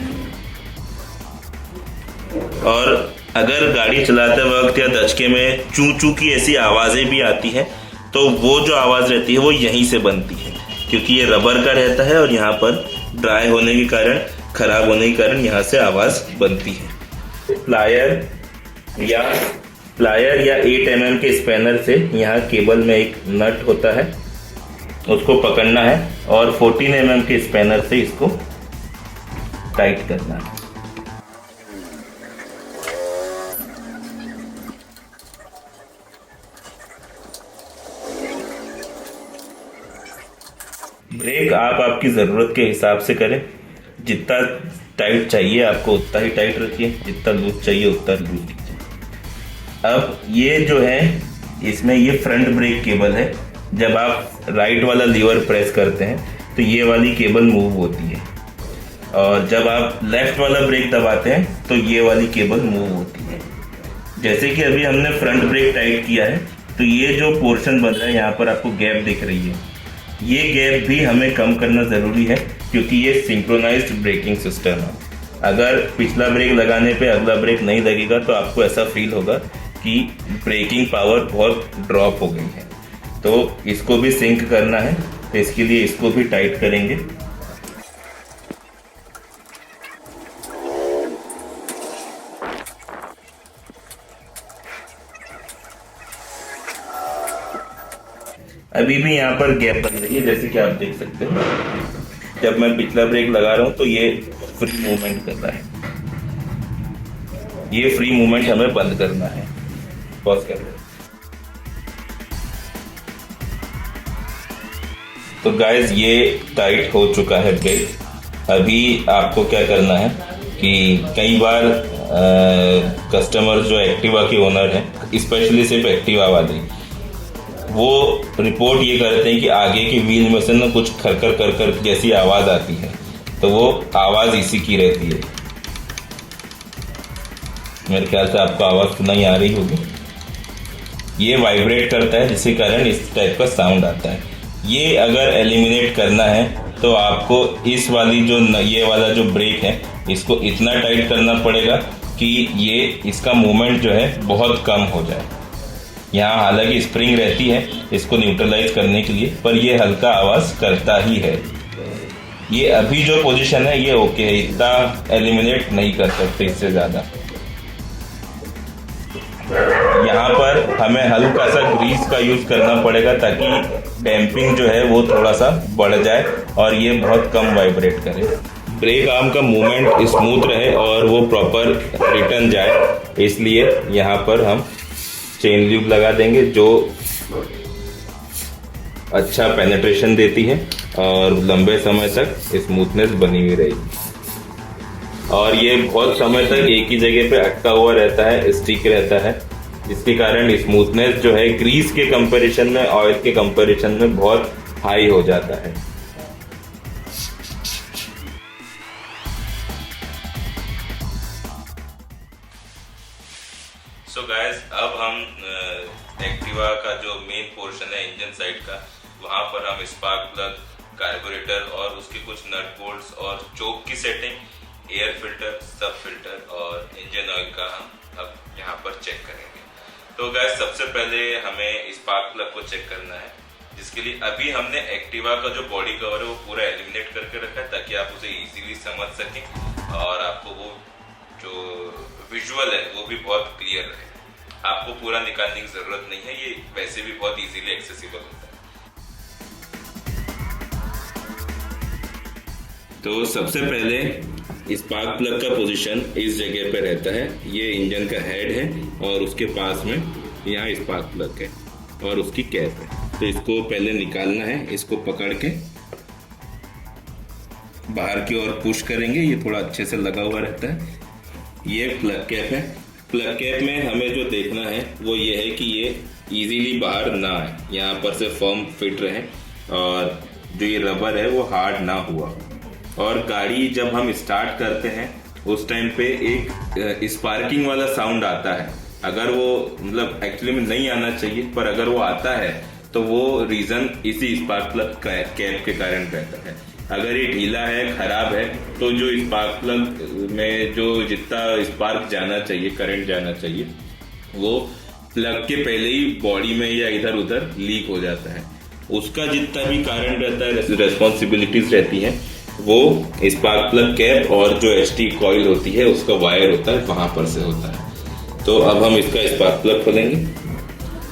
Speaker 1: और अगर गाड़ी चलाते वक्त या दचके में चू चू की ऐसी आवाजें भी आती हैं तो वो जो आवाज रहती है वो यहीं से बनती है, क्योंकि ये रबर का रहता है और यहाँ पर ड्राई होने के कारण, खराब होने के कारण यहाँ से आवाज बनती है। प्लायर या 8 mm के स्पैनर से यहाँ केबल में एक नट होता है, उसको पकड़ना है और 14 mm के स्पैनर से इसको टाइट करना है। ब्रेक आप आपकी ज़रूरत के हिसाब से करें, जितना टाइट चाहिए आपको उतना ही टाइट रखिए, जितना लूज चाहिए उतना लूज दीजिए। अब ये जो है इसमें ये फ्रंट ब्रेक केबल है, जब आप राइट वाला लीवर प्रेस करते हैं तो ये वाली केबल मूव होती है, और जब आप लेफ्ट वाला ब्रेक दबाते हैं तो ये वाली केबल मूव होती है। जैसे कि अभी हमने फ्रंट ब्रेक टाइट किया है तो ये जो पोर्शन बन रहा है यहाँ पर आपको गैप दिख रही है, ये गैप भी हमें कम करना ज़रूरी है, क्योंकि ये सिंक्रोनाइज्ड ब्रेकिंग सिस्टम है। अगर पिछला ब्रेक लगाने पे अगला ब्रेक नहीं लगेगा तो आपको ऐसा फील होगा कि ब्रेकिंग पावर बहुत ड्रॉप हो गई है। तो इसको भी सिंक करना है, तो इसके लिए इसको भी टाइट करेंगे। अभी भी यहाँ पर गैप बन रही है, जैसे कि आप देख सकते हैं। जब मैं पिछला ब्रेक लगा रहा हूँ तो ये फ्री मूवमेंट कर रहा है, ये फ्री मूवमेंट हमें बंद करना है। पॉज कर रहे हैं। तो गाइस ये टाइट हो चुका है ब्रेक। अभी आपको क्या करना है कि कई बार कस्टमर जो एक्टिवा के ओनर हैं, स्पेशली सिर्फ एक्टिवा वाले, वो रिपोर्ट ये करते हैं कि आगे के व्हील में से ना कुछ खरकर करकर जैसी आवाज आती है, तो वो आवाज इसी की रहती है। मेरे ख्याल से आपको आवाज सुनाई आ रही होगी। ये वाइब्रेट करता है, जिसके कारण इस टाइप का साउंड आता है। ये अगर एलिमिनेट करना है तो आपको इस वाली जो ये वाला जो ब्रेक है इसको इतना टाइट करना पड़ेगा कि ये इसका मूवमेंट जो है बहुत कम हो जाए। यहाँ हालांकि स्प्रिंग रहती है इसको न्यूट्रलाइज करने के लिए, पर ये हल्का आवाज करता ही है। ये अभी जो पोजीशन है ये ओके है, इतना एलिमिनेट नहीं कर सकते इससे ज्यादा। यहाँ पर हमें हल्का सा ग्रीस का यूज करना पड़ेगा ताकि डैम्पिंग जो है वो थोड़ा सा बढ़ जाए और ये बहुत कम वाइब्रेट करे, ब्रेक आर्म का मूवमेंट स्मूथ रहे और वो प्रॉपर रिटर्न जाए। इसलिए यहाँ पर हम चेन ल्यूब लगा देंगे जो अच्छा पेनिट्रेशन देती है और लंबे समय तक स्मूथनेस बनी हुई रहेगी। और ये बहुत समय तक एक ही जगह पे अटका हुआ रहता है, स्टिक रहता है, जिसके कारण स्मूथनेस जो है ग्रीस के कंपैरिजन में, ऑयल के कंपैरिजन में बहुत हाई हो जाता है। सो गाइस, अब हम एक्टिवा का जो मेन पोर्शन है इंजन साइड का, वहां पर हम स्पार्क प्लग, कार्बोरेटर और उसके कुछ नट बोल्ट्स और चोक की सेटिंग, एयर फिल्टर, सब फिल्टर और इंजन ऑयल का हम अब यहाँ पर चेक करेंगे। तो गाइस, सबसे पहले हमें स्पार्क प्लग को चेक करना है। जिसके लिए अभी हमने एक्टिवा का जो बॉडी कवर है वो पूरा एलिमिनेट करके रखा है, ताकि आप उसे इजीली समझ सकें और आपको वो जो विजुअल है वो भी बहुत क्लियर रहे। आपको पूरा निकालने की जरूरत नहीं है, ये वैसे भी बहुत इजीली एक्सेसिबल होता है। तो सबसे पहले स्पार्क प्लग का पोजीशन इस जगह पे रहता है। ये इंजन का हेड है और उसके पास में यहाँ स्पार्क प्लग है और उसकी कैप है। तो इसको पहले निकालना है। इसको पकड़ के बाहर की ओर पुश करेंगे, ये थोड़ा अच्छे से लगा हुआ रहता है। ये प्लग कैप है। प्लग कैप में हमें जो देखना है वो ये है कि ये इजीली बाहर ना आए, यहाँ पर से फर्म फिट रहे और जो ये रबर है वो हार्ड ना हुआ। और गाड़ी जब हम स्टार्ट करते हैं उस टाइम पे एक स्पार्किंग वाला साउंड आता है। अगर वो मतलब एक्चुअली में नहीं आना चाहिए, पर अगर वो आता है तो वो रीजन इसी स्पार्क प्लग कैप के कारण रहता है। अगर ये ढीला है, खराब है, तो जो स्पार्क प्लग में जो जितना स्पार्क जाना चाहिए, करंट जाना चाहिए, वो प्लग के पहले ही बॉडी में या इधर उधर लीक हो जाता है। उसका जितना भी कारण रहता है, रेस्पॉन्सिबिलिटीज रहती हैं, वो स्पार्क प्लग कैप और जो एसटी कॉइल होती है उसका वायर होता है, वहां पर से होता है। तो अब हम इसका स्पार्क प्लग खोलेंगे।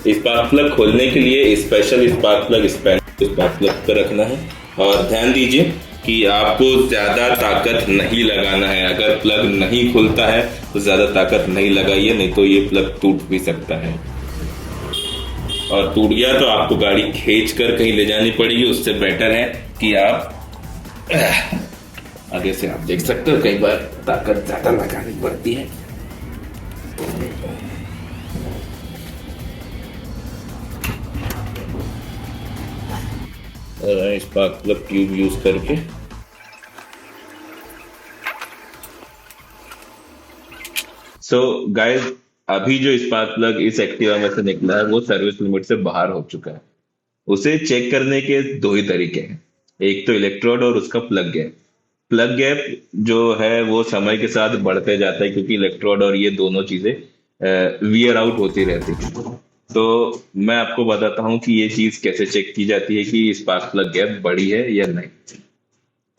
Speaker 1: स्पार्क प्लग खोलने के लिए special spark plug spark plug पर रखना है और ध्यान दीजिए कि आपको ज्यादा ताकत नहीं लगाना है। अगर प्लग नहीं खुलता है तो ज्यादा ताकत नहीं लगाइए, नहीं तो ये प्लग टूट भी सकता है और टूट गया तो आपको गाड़ी खींच कर कहीं ले जानी पड़ेगी। उससे बेटर है कि आप आगे से आप देख सकते हो कई बार ताकत ज्यादा लगानी पड़ती है। स्पार्क प्लग ट्यूब यूज करके गाइस, अभी जो स्पार्क प्लग इस एक्टिवा में से निकला है वो सर्विस लिमिट से बाहर हो चुका है। उसे चेक करने के दो ही तरीके हैं, एक तो इलेक्ट्रोड और उसका प्लग गैप। प्लग गैप जो है वो समय के साथ बढ़ते जाता है, क्योंकि इलेक्ट्रोड और ये दोनों चीजें वियर आउट होती रहती है। तो मैं आपको बताता हूँ कि ये चीज कैसे चेक की जाती है कि स्पार्क प्लग गैप बढ़ी है या नहीं।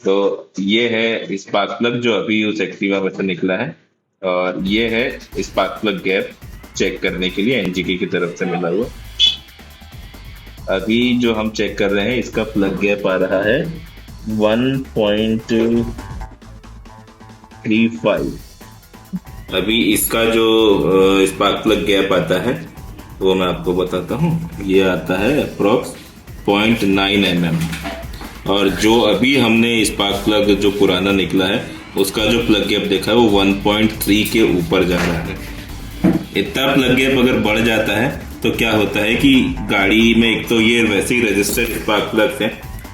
Speaker 1: तो ये है स्पार्क प्लग जो अभी उस एक्टिवा में से निकला है और ये है स्पार्क प्लग गैप चेक करने के लिए एनजीके की तरफ से मिला हुआ। अभी जो हम चेक कर रहे हैं इसका प्लग गैप आ रहा है 1.35। अभी इसका जो स्पार्क प्लग गैप आता है वो मैं आपको बताता हूँ। ये आता है अप्रोक्स 0.9 mm और जो अभी हमने स्पार्क प्लग जो पुराना निकला है उसका जो प्लग गैप देखा है वो 1.3 के ऊपर जा रहा है। इतना प्लग गैप अगर बढ़ जाता है तो क्या होता है कि गाड़ी में एक तो ये वैसे ही रजिस्टर्ड स्पार्क प्लग है,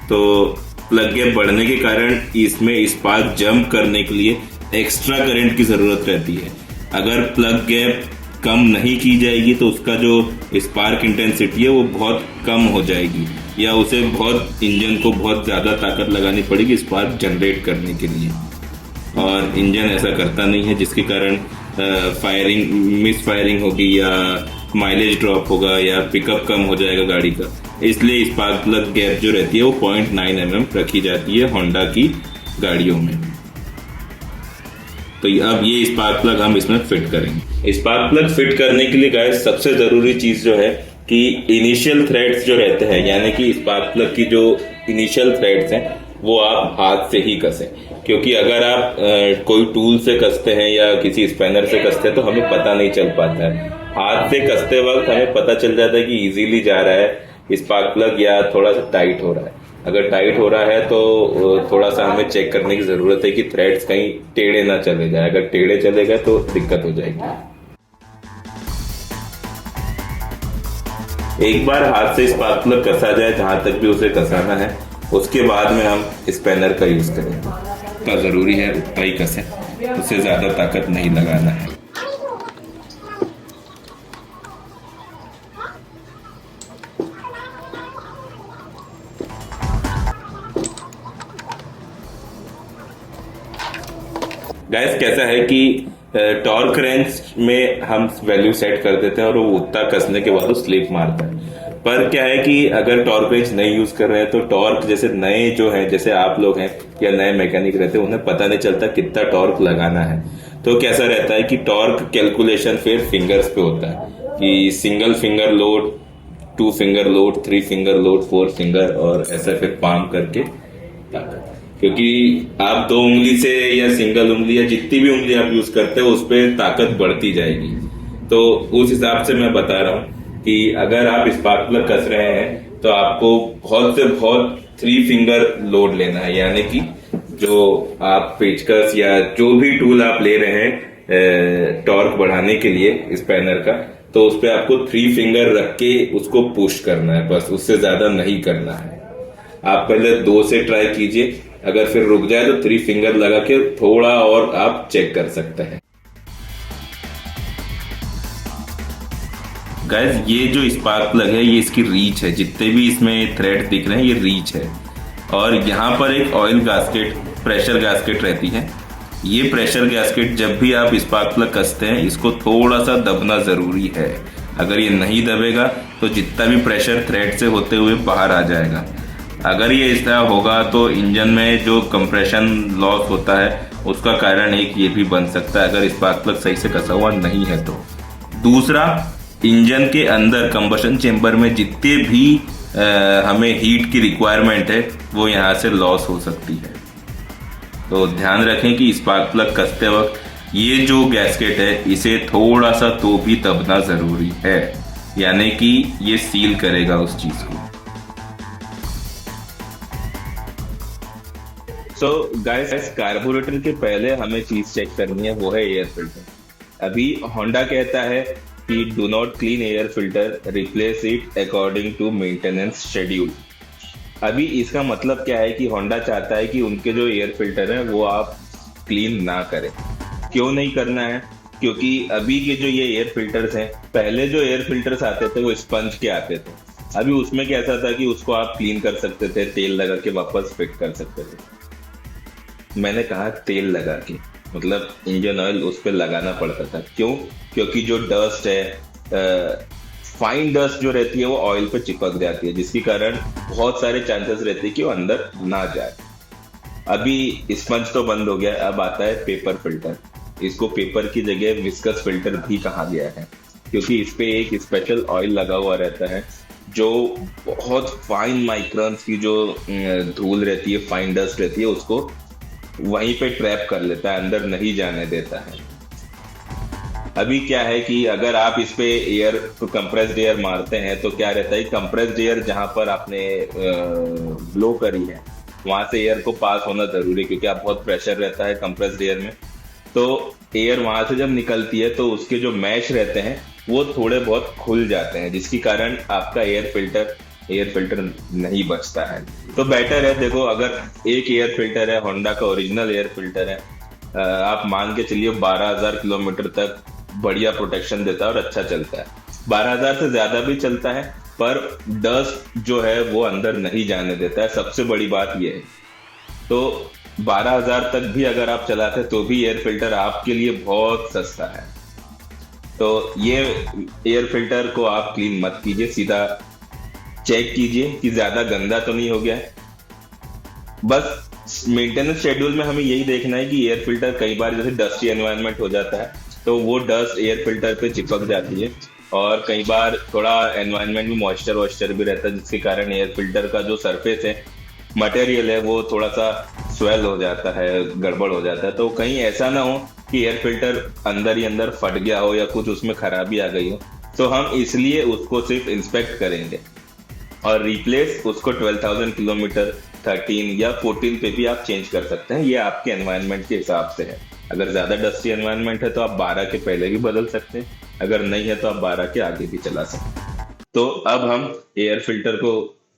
Speaker 1: तो प्लग गैप बढ़ने के कारण इसमें स्पार्क जंप करने के लिए एक्स्ट्रा करंट की जरूरत रहती है। अगर प्लग गैप कम नहीं की जाएगी तो उसका जो स्पार्क इंटेंसिटी है वो बहुत कम हो जाएगी, या उसे बहुत इंजन को बहुत ज्यादा ताकत लगानी पड़ेगी स्पार्क जनरेट करने के लिए, और इंजन ऐसा करता नहीं है, जिसके कारण फायरिंग मिस फायरिंग होगी या माइलेज ड्रॉप होगा या पिकअप कम हो जाएगा गाड़ी का। इसलिए स्पार्क प्लग गैप जो रहती है वो 0.9 mm रखी जाती है होंडा की गाड़ियों में। तो अब ये स्पार्क प्लग हम इसमें फिट करेंगे। स्पार्क प्लग फिट करने के लिए गाइस सबसे जरूरी चीज जो है कि इनिशियल थ्रेड्स जो रहते हैं, यानी कि स्पार्क प्लग की जो इनिशियल थ्रेड्स हैं वो आप हाथ से ही कसें, क्योंकि अगर आप कोई टूल से कसते हैं या किसी स्पैनर से कसते हैं तो हमें पता नहीं चल पाता है। हाथ से कसते वक्त हमें पता चल जाता है कि इजीली जा रहा है स्पार्क प्लग या थोड़ा सा टाइट हो रहा है। अगर टाइट हो रहा है तो थोड़ा सा हमें चेक करने की जरूरत है कि थ्रेड्स कहीं टेढ़े ना चले जाए। अगर टेढ़े चले गए तो दिक्कत हो जाएगी। एक बार हाथ से स्पार्क प्लग कसा जाए जहां तक भी उसे कसाना है, उसके बाद में हम स्पैनर का यूज करेंगे। जितना जरूरी है उतना ही कसें, उससे ज्यादा ताकत नहीं लगाना है। गाइस कैसा है कि टॉर्क रेंज में हम वैल्यू सेट कर देते हैं और वो उतना कसने के बाद वो स्लिप मारता है। पर क्या है कि अगर टॉर्क रेंज नहीं यूज कर रहे हैं तो टॉर्क जैसे नए जो है, जैसे आप लोग हैं या नए मैकेनिक रहते हैं, उन्हें पता नहीं चलता कितना टॉर्क लगाना है। तो कैसा रहता है कि टॉर्क कैलकुलेशन फिर फिंगर्स पे होता है कि single finger load, 2 finger load, 3 finger load, 4 finger और ऐसा फिर पाम करके ताकत। क्योंकि आप 2 उंगली से या सिंगल उंगली या जितनी भी उंगली आप यूज करते हो उस पर ताकत बढ़ती जाएगी। तो उस हिसाब से मैं बता रहा हूँ कि अगर आप स्पार्क प्लग कस रहे हैं तो आपको बहुत से बहुत 3 फिंगर लोड लेना है, यानी कि जो आप पेचकस या जो भी टूल आप ले रहे हैं टॉर्क बढ़ाने के लिए स्पैनर का, तो उस पर आपको 3 फिंगर रख के उसको पुश करना है, बस उससे ज्यादा नहीं करना है। आप पहले 2 से ट्राई कीजिए, अगर फिर रुक जाए तो 3 फिंगर लगा के थोड़ा और आप चेक कर सकते हैं। गाइस, ये जो स्पार्क प्लग है ये इसकी रीच है, जितने भी इसमें थ्रेड दिख रहे हैं ये रीच है। और यहाँ पर एक ऑयल गैस्केट, प्रेशर गैस्केट रहती है। ये प्रेशर गैस्केट जब भी आप स्पार्क प्लग कसते हैं इसको थोड़ा सा दबना जरूरी है। अगर ये नहीं दबेगा तो जितना भी प्रेशर थ्रेड से होते हुए बाहर आ जाएगा। अगर ये इस तरह होगा तो इंजन में जो कंप्रेशन लॉस होता है उसका कारण एक ये भी बन सकता है, अगर स्पार्क प्लग सही से कसा हुआ नहीं है तो। दूसरा, इंजन के अंदर कंबशन चेंबर में जितने भी हमें हीट की रिक्वायरमेंट है वो यहाँ से लॉस हो सकती है। तो ध्यान रखें कि स्पार्क प्लग कसते वक्त ये जो गैस्केट है इसे थोड़ा सा तो भी दबना जरूरी है, यानी कि ये सील करेगा उस चीज को। सो गाइस, कार्बोरेटर के पहले हमें चीज चेक करनी है, वो है एयर फिल्टर। अभी होंडा कहता है कि do not clean air filter, replace it according to maintenance schedule. अभी इसका मतलब क्या है कि होंडा चाहता है कि उनके जो एयर फिल्टर हैं वो आप क्लीन ना करें। क्यों नहीं करना है? क्योंकि अभी के जो ये एयर फिल्टर्स हैं, पहले जो एयर फिल्टर्स आते थे वो स्पंज के आते थे। अभी उसमें कैसा था कि उसको आप क्लीन कर सकते थे, तेल लगा के वापस फिट कर सकते थे। मैंने कहा तेल लगा के, मतलब इंजन ऑयल उस पर लगाना पड़ता था। क्यों? क्योंकि जो डस्ट है, फाइन डस्ट जो रहती है वो ऑयल पे चिपक जाती है, जिसके कारण बहुत सारे चांसेस रहते हैं कि वो अंदर ना जाए। अभी स्पंज तो बंद हो गया, अब आता है पेपर फिल्टर। इसको पेपर की जगह विस्कस फिल्टर भी कहा गया है, क्योंकि इस पे एक स्पेशल ऑयल लगा हुआ रहता है जो बहुत फाइन माइक्रॉन्स की जो धूल रहती है, फाइन डस्ट रहती है, उसको वहीं पे ट्रैप कर लेता है, अंदर नहीं जाने देता है। अभी क्या है कि अगर आप इस पे एयर, कंप्रेस्ड एयर मारते हैं तो क्या रहता है, कंप्रेस्ड एयर जहां पर आपने ब्लो करी है वहां से एयर को पास होना जरूरी है, क्योंकि आप बहुत प्रेशर रहता है कंप्रेस्ड एयर में। तो एयर वहां से जब निकलती है तो उसके जो मैश रहते हैं वो थोड़े बहुत खुल जाते हैं, जिसके कारण आपका एयर फिल्टर नहीं बचता है। तो बेटर है, देखो अगर एक एयर फिल्टर है, होंडा का ओरिजिनल एयर फिल्टर है, आप मान के चलिए 12,000 किलोमीटर तक बढ़िया प्रोटेक्शन देता है और अच्छा चलता है। 12,000 से ज्यादा भी चलता है पर डस्ट जो है वो अंदर नहीं जाने देता है, सबसे बड़ी बात ये है। तो 12,000 तक भी अगर आप चलाते हैं तो भी एयर फिल्टर आपके लिए बहुत सस्ता है। तो ये एयर फिल्टर को आप क्लीन मत कीजिए, सीधा चेक कीजिए कि ज्यादा गंदा तो नहीं हो गया है। बस मेंटेनेंस शेड्यूल में हमें यही देखना है कि एयर फिल्टर कई बार जैसे डस्टी एनवायरनमेंट हो जाता है तो वो डस्ट एयर फिल्टर पे चिपक जाती है, और कई बार थोड़ा एनवायरनमेंट में मॉइस्चर भी रहता है, जिसके कारण एयर फिल्टर का जो सरफेस है, मटेरियल है, वो थोड़ा सा स्वेल हो जाता है, गड़बड़ हो जाता है। तो कहीं ऐसा ना हो कि एयर फिल्टर अंदर ही अंदर फट गया हो या कुछ उसमें खराबी आ गई हो। तो हम इसलिए उसको सिर्फ इंस्पेक्ट करेंगे और रिप्लेस उसको 12,000 किलोमीटर 13 या 14 पे भी आप चेंज कर सकते हैं। ये आपके एनवायरनमेंट के हिसाब से है। अगर ज्यादा डस्टी एनवायरनमेंट है तो आप 12 के पहले भी बदल सकते हैं, अगर नहीं है तो आप 12 के आगे भी चला सकते हैं। तो अब हम एयर फिल्टर को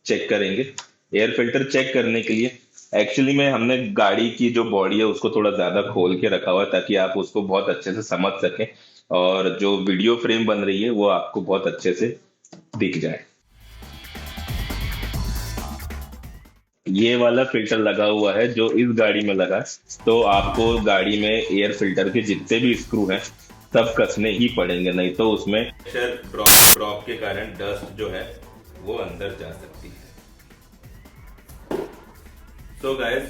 Speaker 1: चेक करेंगे। एयर फिल्टर चेक करने के लिए एक्चुअली में हमने गाड़ी की जो बॉडी है उसको थोड़ा ज्यादा खोल के रखा हुआ है, ताकि आप उसको बहुत अच्छे से समझ सकें और जो वीडियो फ्रेम बन रही है वो आपको बहुत अच्छे से दिख जाए।
Speaker 2: ये वाला फिल्टर लगा हुआ है जो इस गाड़ी में लगा, तो आपको गाड़ी में एयर फिल्टर के जितने भी स्क्रू हैं सब कसने ही पड़ेंगे, नहीं तो उसमें
Speaker 1: प्रेशर ड्रॉप के कारण डस्ट जो है वो अंदर जा सकती है। सो गाइस,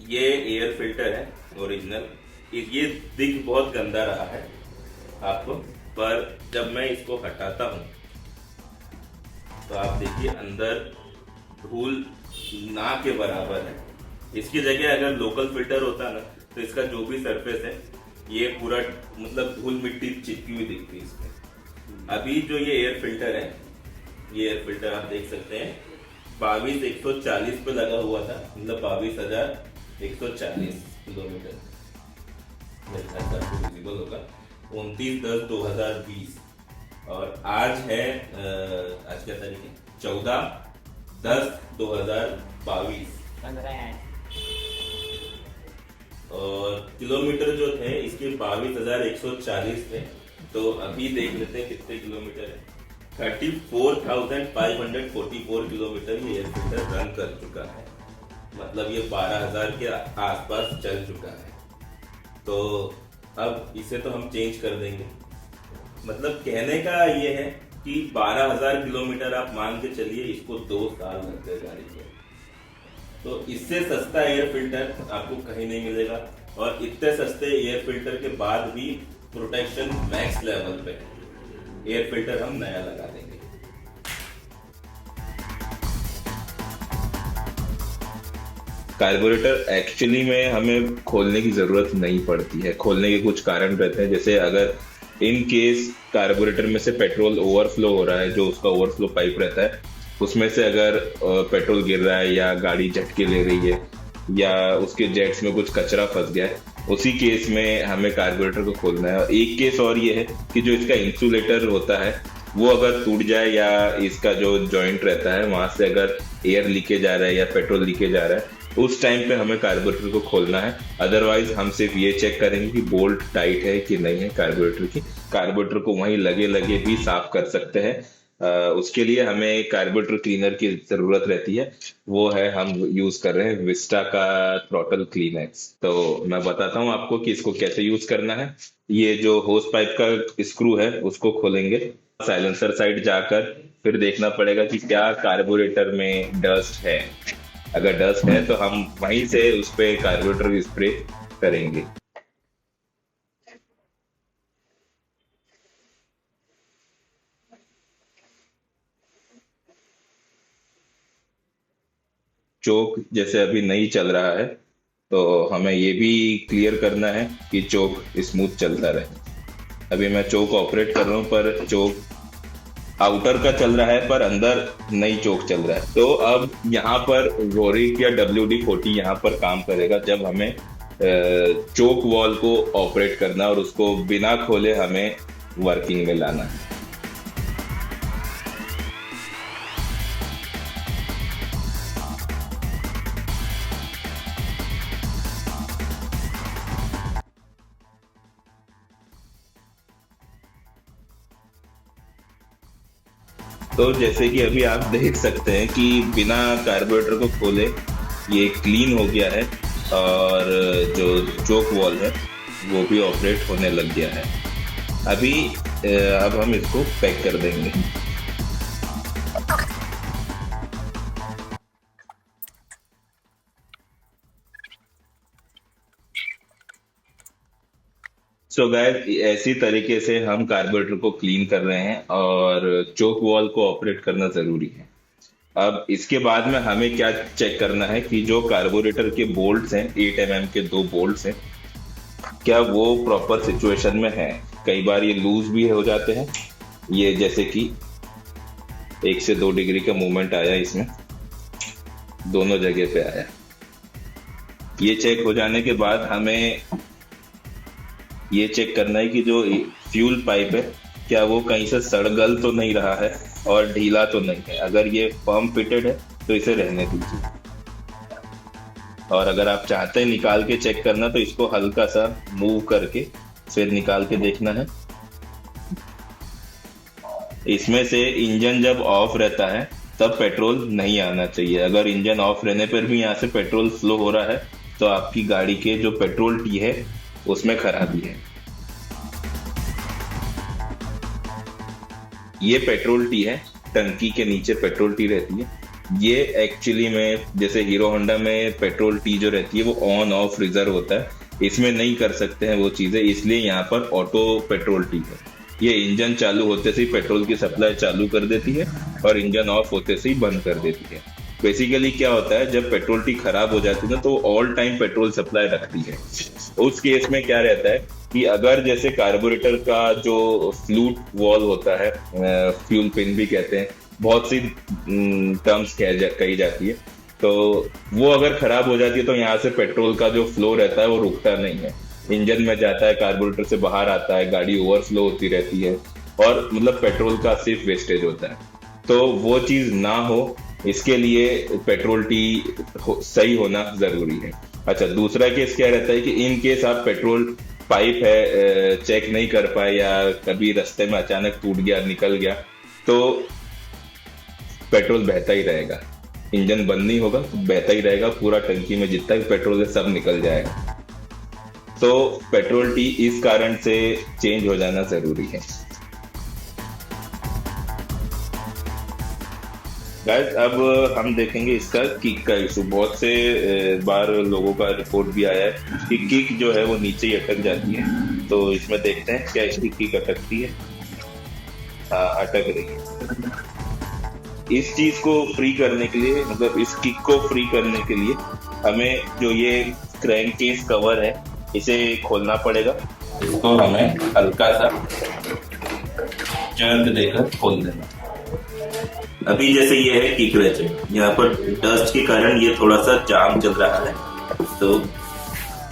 Speaker 1: ये एयर फिल्टर है ओरिजिनल। ये दिख बहुत गंदा रहा है आपको, पर जब मैं इसको हटाता हूं तो आप देखिए अंदर धूल ना के बराबर है। इसकी जगह अगर लोकल फिल्टर होता ना तो इसका जो भी सरफेस है ये पूरा मतलब धूल मिट्टी चिपकी हुई दिखती है इसमें। अभी जो ये एयर फिल्टर है, ये एयर फिल्टर आप देख सकते हैं 22,140 पे लगा हुआ था, मतलब 22,140 किलोमीटर विजिबल होगा 29/10/2020। और आज है आज क्या तारीख है, 14/10/2022। और किलोमीटर जो थे इसके 22,140 थे। तो अभी देख लेते हैं कितने किलोमीटर है। 34,544 किलोमीटर ये एयर फिल्टर रन कर चुका है, मतलब ये 12,000 के आसपास चल चुका है। तो अब इसे तो हम चेंज कर देंगे। मतलब कहने का ये है कि 12,000 किलोमीटर आप मान के चलिए, इसको 2 साल लग गए गाड़ी को। तो इससे सस्ता एयर फिल्टर आपको कहीं नहीं मिलेगा। और इतने सस्ते एयर फिल्टर के बाद भी प्रोटेक्शन मैक्स लेवल पे है। एयर फिल्टर हम नया लगा देंगे।
Speaker 2: कार्बोरेटर एक्चुअली में हमें खोलने की जरूरत नहीं पड़ती है। खोलने के कुछ कारण रहते हैं, जैसे अगर इन केस कार्बोरेटर में से पेट्रोल ओवरफ्लो हो रहा है, जो उसका ओवरफ्लो पाइप रहता है उसमें से अगर पेट्रोल गिर रहा है या गाड़ी झटके ले रही है या उसके जेट्स में कुछ कचरा फंस गया है, उसी केस में हमें कार्बोरेटर को खोलना है। और एक केस और ये है कि जो इसका इंसुलेटर होता है वो अगर टूट जाए या इसका जो जॉइंट रहता है वहां से अगर एयर लीकेज आ रहा है या पेट्रोल लीकेज आ रहा है, उस टाइम पे हमें कार्बोरेटर को खोलना है। अदरवाइज हम सिर्फ ये चेक करेंगे कि बोल्ट टाइट है कि नहीं है कार्बोरेटर की। कार्बोरेटर को वहीं लगे लगे भी साफ कर सकते हैं। उसके लिए हमें कार्बोरेटर क्लीनर की जरूरत रहती है, वो है हम यूज कर रहे हैं विस्टा का थ्रॉटल क्लीनेक्स। तो मैं बताता हूँ आपको कि इसको कैसे यूज करना है। ये जो होस पाइप का स्क्रू है उसको खोलेंगे, साइलेंसर साइड जाकर फिर देखना पड़ेगा कि क्या कार्बोरेटर में डस्ट है। अगर डस्ट है तो हम वहीं से उस पे कार्बोरेटर स्प्रे करेंगे। चोक जैसे अभी नहीं चल रहा है तो हमें ये भी क्लियर करना है कि चोक स्मूथ चलता रहे। अभी मैं चोक ऑपरेट कर रहा हूँ पर चोक आउटर का चल रहा है पर अंदर नहीं चोक चल रहा है। तो अब यहाँ पर रोरिक या WD-40 यहाँ पर काम करेगा जब हमें चोक वॉल को ऑपरेट करना और उसको बिना खोले हमें वर्किंग में लाना है। तो जैसे कि अभी आप देख सकते हैं कि बिना कार्बोरेटर को खोले ये क्लीन हो गया है और जो चोक वॉल है वो भी ऑपरेट होने लग गया है। अभी अब हम इसको पैक कर देंगे। सो गाइस, ऐसी तरीके से हम कार्बोरेटर को क्लीन कर रहे हैं और चोक वॉल को ऑपरेट करना जरूरी है। अब इसके बाद में हमें क्या चेक करना है कि जो कार्बोरेटर के बोल्ट्स हैं 8 mm के 2 बोल्ट्स हैं, क्या वो प्रॉपर सिचुएशन में है। कई बार ये लूज भी हो जाते हैं, ये जैसे कि 1 से 2 डिग्री का मूवमेंट आया, इसमें दोनों जगह पे आया। ये चेक हो जाने के बाद हमें ये चेक करना है कि जो फ्यूल पाइप है क्या वो कहीं से सड़गल तो नहीं रहा है और ढीला तो नहीं है। अगर ये फर्म फिटेड है तो इसे रहने दीजिए, और अगर आप चाहते हैं निकाल के चेक करना तो इसको हल्का सा मूव करके फिर निकाल के देखना है। इसमें से इंजन जब ऑफ रहता है तब पेट्रोल नहीं आना चाहिए। अगर इंजन ऑफ रहने पर भी यहाँ से पेट्रोल फ्लो हो रहा है तो आपकी गाड़ी के जो पेट्रोल टी है उसमें खराबी है। ये पेट्रोल टी है, टंकी के नीचे पेट्रोल टी रहती है। ये एक्चुअली में जैसे हीरो होंडा में पेट्रोल टी जो रहती है वो ऑन ऑफ रिजर्व होता है, इसमें नहीं कर सकते हैं वो चीजें, इसलिए यहाँ पर ऑटो पेट्रोल टी है। ये इंजन चालू होते से ही पेट्रोल की सप्लाई चालू कर देती है और इंजन ऑफ होते से ही बंद कर देती है। बेसिकली क्या होता है, जब पेट्रोल टी खराब हो जाती है ना तो ऑल टाइम पेट्रोल सप्लाई रखती है। उस केस में क्या रहता है कि अगर जैसे कार्बोरेटर का जो फ्लूट वॉल होता है, फ्यूल पिन भी कहते हैं, बहुत सी टर्म्स कही जाती है, तो वो अगर खराब हो जाती है तो यहाँ से पेट्रोल का जो फ्लो रहता है वो रुकता नहीं है, इंजन में जाता है, कार्बोरेटर से बाहर आता है, गाड़ी ओवरफ्लो होती रहती है और मतलब पेट्रोल का सिर्फ वेस्टेज होता है। तो वो चीज ना हो, इसके लिए पेट्रोल टी सही होना जरूरी है। अच्छा, दूसरा केस क्या रहता है कि इन केस आप पेट्रोल पाइप है चेक नहीं कर पाए या कभी रास्ते में अचानक टूट गया, निकल गया, तो पेट्रोल बहता ही रहेगा, इंजन बंद नहीं होगा, बहता ही रहेगा, पूरा टंकी में जितना भी पेट्रोल है सब निकल जाएगा। तो पेट्रोल टी इस कारण से चेंज हो जाना जरूरी है। गाइस, अब हम देखेंगे इसका किक का इशू। बहुत से बार लोगों का रिपोर्ट भी आया है कि किक जो है वो नीचे ही अटक जाती है। तो इसमें देखते हैं क्या इसकी किक अटकती है। हाँ, अटक रही है। इस चीज को फ्री करने के लिए, मतलब इस किक को फ्री करने के लिए हमें जो ये क्रैंक केस कवर है इसे खोलना पड़ेगा।
Speaker 1: इसको हमें हल्का सा जर्क देकर खोल देना। अभी जैसे ये है किक रेचेट, यहाँ पर डस्ट के कारण ये थोड़ा सा जाम चल रहा है, तो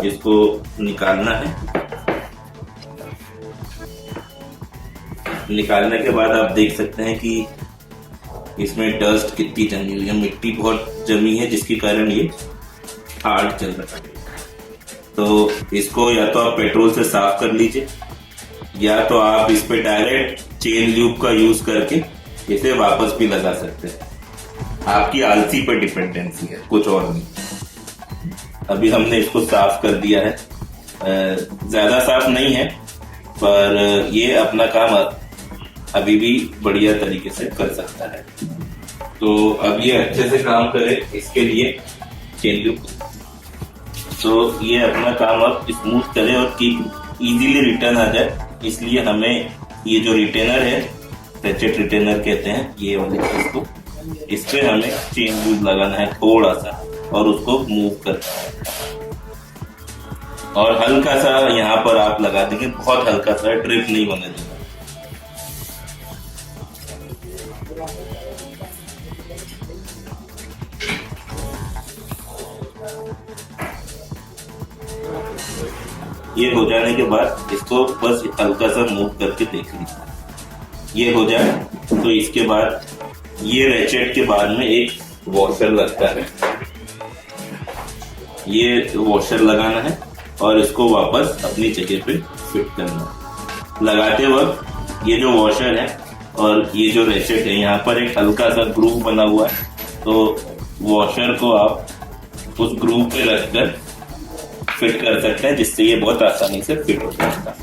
Speaker 1: इसको निकालना है। निकालने के बाद आप देख सकते हैं कि इसमें डस्ट कितनी जमी हुई है, मिट्टी बहुत जमी है जिसके कारण ये हार्ड चल रहा है। तो इसको या तो आप पेट्रोल से साफ कर लीजिए या तो आप इस पे डायरेक्ट चेन ल्यूब का यूज करके इसे वापस भी लगा सकते हैं। आपकी आलसी पर डिपेंडेंसी है, कुछ और नहीं। अभी हमने इसको साफ कर दिया है, ज्यादा साफ नहीं है, पर ये अपना काम अभी भी बढ़िया तरीके से कर सकता है। तो अब ये अच्छे से काम करे, इसके लिए चेन लूप, तो ये अपना काम अब स्मूथ करे और किक इजीली रिटर्न आ जाए। इसलिए हमें ये जो रिटेनर है, रेचेट रिटेनर कहते हैं, ये वाले चीज को, इस पे हमें चेन लूप लगाना है थोड़ा सा और उसको मूव करना है। और हल्का सा यहाँ पर आप लगा देंगे, बहुत हल्का सा, ड्रिप नहीं होने देना। ये हो जाने के बाद इसको बस हल्का सा मूव करके देख लीजिए। ये हो जाए तो इसके बाद ये रेचेट के बाद में एक वॉशर लगता है, ये वॉशर लगाना है और इसको वापस अपनी जगह पे फिट करना है। लगाते वक्त ये जो वॉशर है और ये जो रेचेट है, यहाँ पर एक हल्का सा ग्रूव बना हुआ है, तो वॉशर को आप उस ग्रूव पे रखकर फिट कर सकते हैं, जिससे ये बहुत आसानी से फिट हो जाएगा।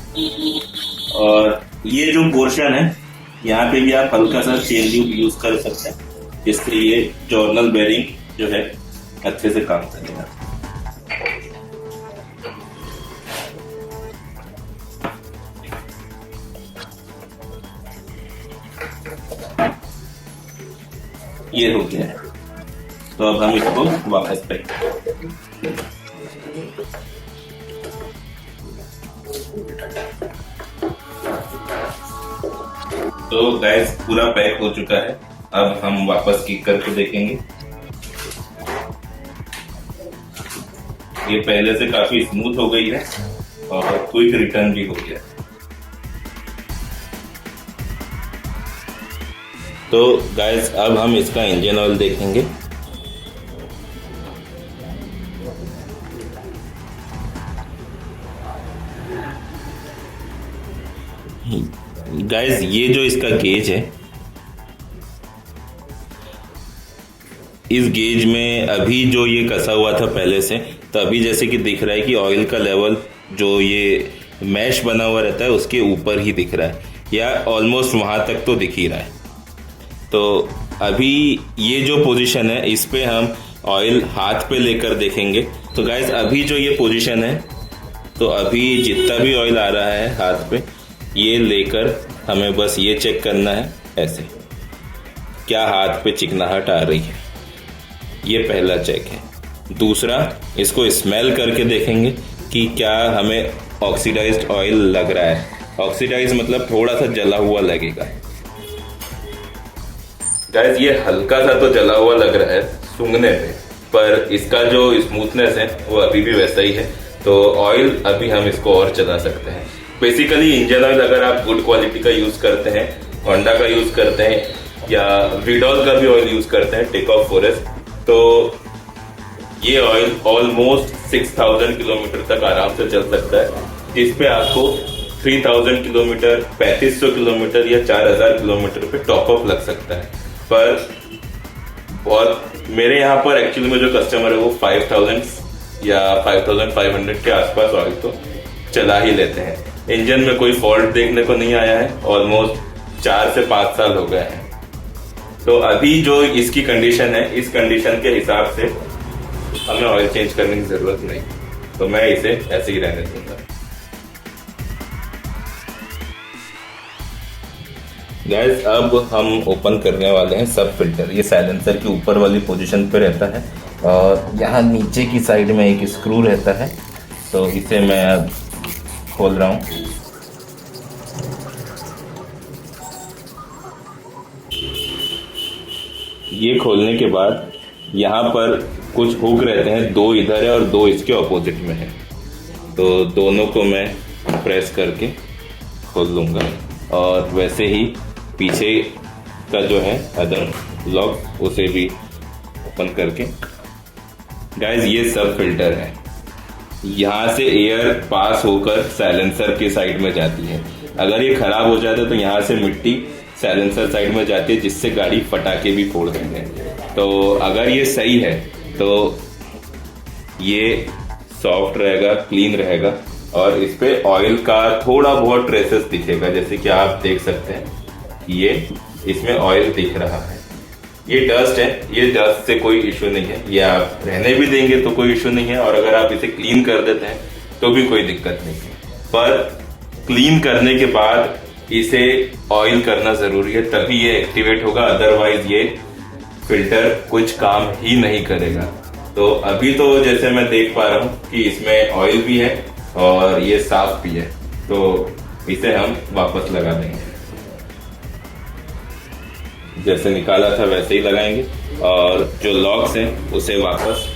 Speaker 1: और ये जो पोर्शन है यहाँ पे भी आप हल्का सा चेन ल्यूब यूज कर सकते हैं, जिससे ये जॉर्नल बेरिंग जो है अच्छे से काम करेगा। ये हो गया है, तो अब हम इसको वापस पैक करेंगे। तो गैस पूरा पैक हो चुका है। अब हम वापस किक करके देखेंगे। ये पहले से काफी स्मूथ हो गई है और क्विक रिटर्न भी हो गया। तो गैस अब हम इसका इंजन ऑयल देखेंगे। गाइस, ये जो इसका गेज है इस गेज में अभी जो ये कसा हुआ था पहले से, तो अभी जैसे कि दिख रहा है कि ऑयल का लेवल जो ये मैश बना हुआ रहता है उसके ऊपर ही दिख रहा है, या ऑलमोस्ट वहाँ तक तो दिख ही रहा है। तो अभी ये जो पोजीशन है इस पे हम ऑयल हाथ पे लेकर देखेंगे। तो गाइस अभी जो ये पोजीशन है, तो अभी जितना भी ऑयल आ रहा है हाथ पे, ये लेकर हमें बस ये चेक करना है ऐसे, क्या हाथ पे चिकनाहट आ रही है, ये पहला चेक है। दूसरा, इसको स्मेल करके देखेंगे कि क्या हमें ऑक्सीडाइज्ड ऑयल लग रहा है। ऑक्सीडाइज मतलब थोड़ा सा जला हुआ लगेगा। गाइस ये हल्का सा तो जला हुआ लग रहा है सूंघने पे, पर इसका जो स्मूथनेस है वो अभी भी वैसा ही है। तो ऑयल अभी हम इसको और चला सकते हैं। बेसिकली इंजन ऑयल अगर आप गुड क्वालिटी का यूज करते हैं, होंडा का यूज करते हैं या विडॉल का भी ऑयल यूज करते हैं, टेक ऑफ फॉरेस्ट, तो ये ऑयल ऑलमोस्ट 6000 किलोमीटर तक आराम से चल सकता है। इस पे आपको 3000 किलोमीटर, 3500 किलोमीटर या 4000 किलोमीटर पे टॉप अप लग सकता है। पर बहुत मेरे यहाँ पर एक्चुअली में जो कस्टमर है वो 5000 या 5500 के आसपास ऑयल तो चला ही लेते हैं। इंजन में कोई फॉल्ट देखने को नहीं आया है, ऑलमोस्ट 4 से 5 साल हो गए हैं। तो अभी जो इसकी कंडीशन है, इस कंडीशन के हिसाब से हमें ऑयल चेंज करने की जरूरत नहीं, तो मैं इसे ऐसे ही रहने दूंगा। गाइस अब हम ओपन करने वाले हैं सब फिल्टर। ये साइलेंसर के ऊपर वाली पोजीशन पे रहता है और यहाँ नीचे की साइड में एक स्क्रू रहता है, तो इसे मैं अब खोल रहा हूँ। ये खोलने के बाद यहाँ पर कुछ हुक रहते हैं, 2 इधर है और 2 इसके ऑपोजिट में है, तो दोनों को मैं प्रेस करके खोल लूँगा। और वैसे ही पीछे का जो है अदर लॉक, उसे भी ओपन करके। गाइस ये सब फिल्टर है, यहाँ से एयर पास होकर साइलेंसर के साइड में जाती है। अगर ये खराब हो जाता है तो यहाँ से मिट्टी साइलेंसर साइड में जाती है, जिससे गाड़ी फटाके भी फोड़ देते हैं। तो अगर ये सही है तो ये सॉफ्ट रहेगा, क्लीन रहेगा और इस पे ऑयल का थोड़ा बहुत ट्रेसेस दिखेगा, जैसे कि आप देख सकते हैं ये इसमें ऑयल दिख रहा है। ये डस्ट है, ये डस्ट से कोई इश्यू नहीं है, ये आप रहने भी देंगे तो कोई इश्यू नहीं है, और अगर आप इसे क्लीन कर देते हैं तो भी कोई दिक्कत नहीं है। पर क्लीन करने के बाद इसे ऑयल करना जरूरी है, तभी ये एक्टिवेट होगा, अदरवाइज ये फिल्टर कुछ काम ही नहीं करेगा। तो अभी तो जैसे मैं देख पा रहा हूँ कि इसमें ऑयल भी है और ये साफ भी है, तो इसे हम वापस लगा देंगे। जैसे निकाला था वैसे ही लगाएंगे और जो लॉक्स हैं उसे वापस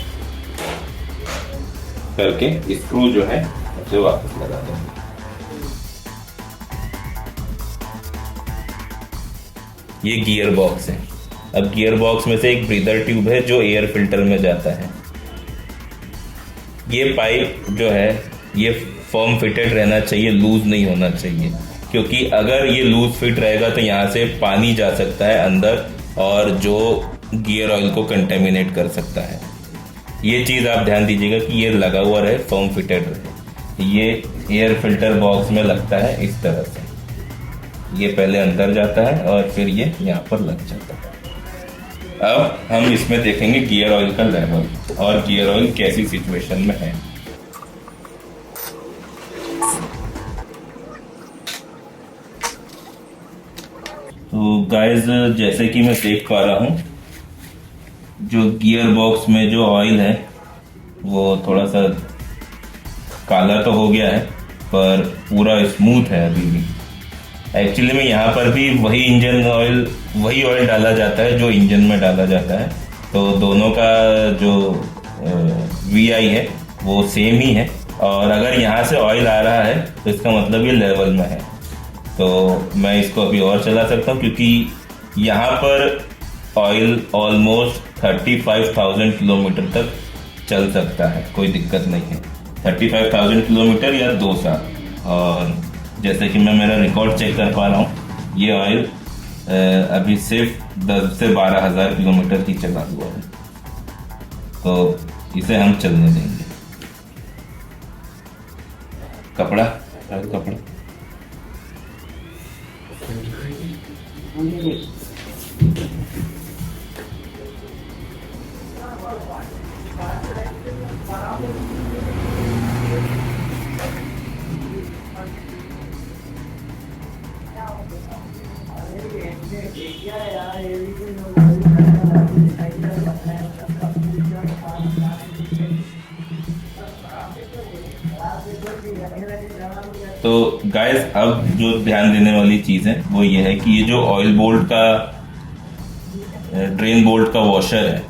Speaker 1: करके स्क्रू जो है उसे वापस लगा देंगे। ये गियर बॉक्स है। अब गियर बॉक्स में से एक ब्रीदर ट्यूब है जो एयर फिल्टर में जाता है। ये पाइप जो है ये फर्म फिटेड रहना चाहिए, लूज नहीं होना चाहिए, क्योंकि अगर ये लूज फिट रहेगा तो यहाँ से पानी जा सकता है अंदर और जो गियर ऑयल को कंटेमिनेट कर सकता है। ये चीज़ आप ध्यान दीजिएगा कि ये लगा हुआ रहे, फर्म फिटेड रहे। ये एयर फिल्टर बॉक्स में लगता है इस तरह से, ये पहले अंदर जाता है और फिर ये यहाँ पर लग जाता है। अब हम इसमें देखेंगे गियर ऑयल का लेवल और गियर ऑयल कैसी सिचुएशन में है। तो गाइस जैसे कि मैं देख पा रहा हूँ, जो गियर बॉक्स में जो ऑयल है वो थोड़ा सा काला तो हो गया है, पर पूरा स्मूथ है अभी भी। एक्चुअली में यहाँ पर भी वही इंजन ऑयल, वही ऑयल डाला जाता है जो इंजन में डाला जाता है, तो दोनों का जो VI है वो सेम ही है। और अगर यहाँ से ऑयल आ रहा है तो इसका मतलब ये लेवल में है, तो मैं इसको अभी और चला सकता हूँ, क्योंकि यहाँ पर ऑयल ऑलमोस्ट 35,000 किलोमीटर तक चल सकता है, कोई दिक्कत नहीं है। 35,000 किलोमीटर या 2 साल। और जैसे कि मैं मेरा रिकॉर्ड चेक कर पा रहा हूँ, ये ऑयल अभी सिर्फ 10 से 12 हज़ार किलोमीटर ही चला हुआ है। तो इसे हम चलने देंगे। कपड़ा कपड़ा तो गाइस, अब जो ध्यान देने वाली चीज है वो ये है कि ये जो ऑयल बोल्ट का ड्रेन बोल्ट का वॉशर है,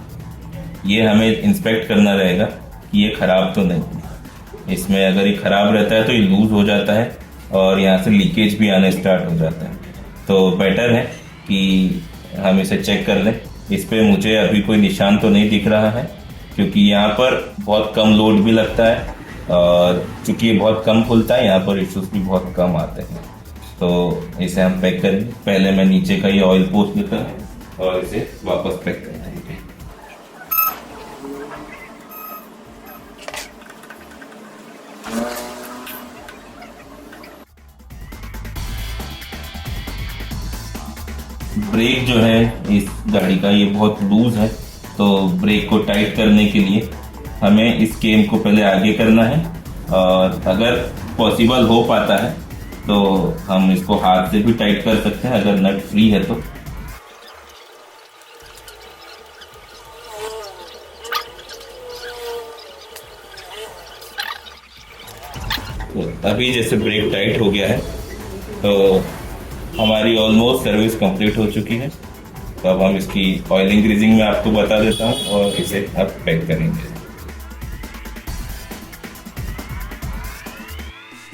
Speaker 1: ये हमें इंस्पेक्ट करना रहेगा कि ये खराब तो नहीं है। इसमें अगर ये खराब रहता है तो ये लूज हो जाता है और यहाँ से लीकेज भी आना स्टार्ट हो जाता है। तो बेटर है कि हम इसे चेक कर लें। इस पे मुझे अभी कोई निशान तो नहीं दिख रहा है, क्योंकि यहाँ पर बहुत कम लोड भी लगता है और चूंकि ये बहुत कम खुलता है, यहाँ पर इश्यूज भी बहुत कम आते हैं। तो इसे हम पैक करेंगे। पहले मैं नीचे का ये ऑयल पोस्ट लेता हूँ और इसे वापस पैक कर देंगे। ब्रेक जो है इस गाड़ी का ये बहुत लूज है, तो ब्रेक को टाइट करने के लिए हमें इस केम को पहले आगे करना है, और अगर पॉसिबल हो पाता है तो हम इसको हाथ से भी टाइट कर सकते हैं अगर नट फ्री है तो। अभी जैसे ब्रेक टाइट हो गया है तो हमारी ऑलमोस्ट सर्विस कंप्लीट हो चुकी है। तो अब हम इसकी ऑयलिंग ग्रीजिंग में आपको बता देता हूँ और इसे अब पैक करेंगे।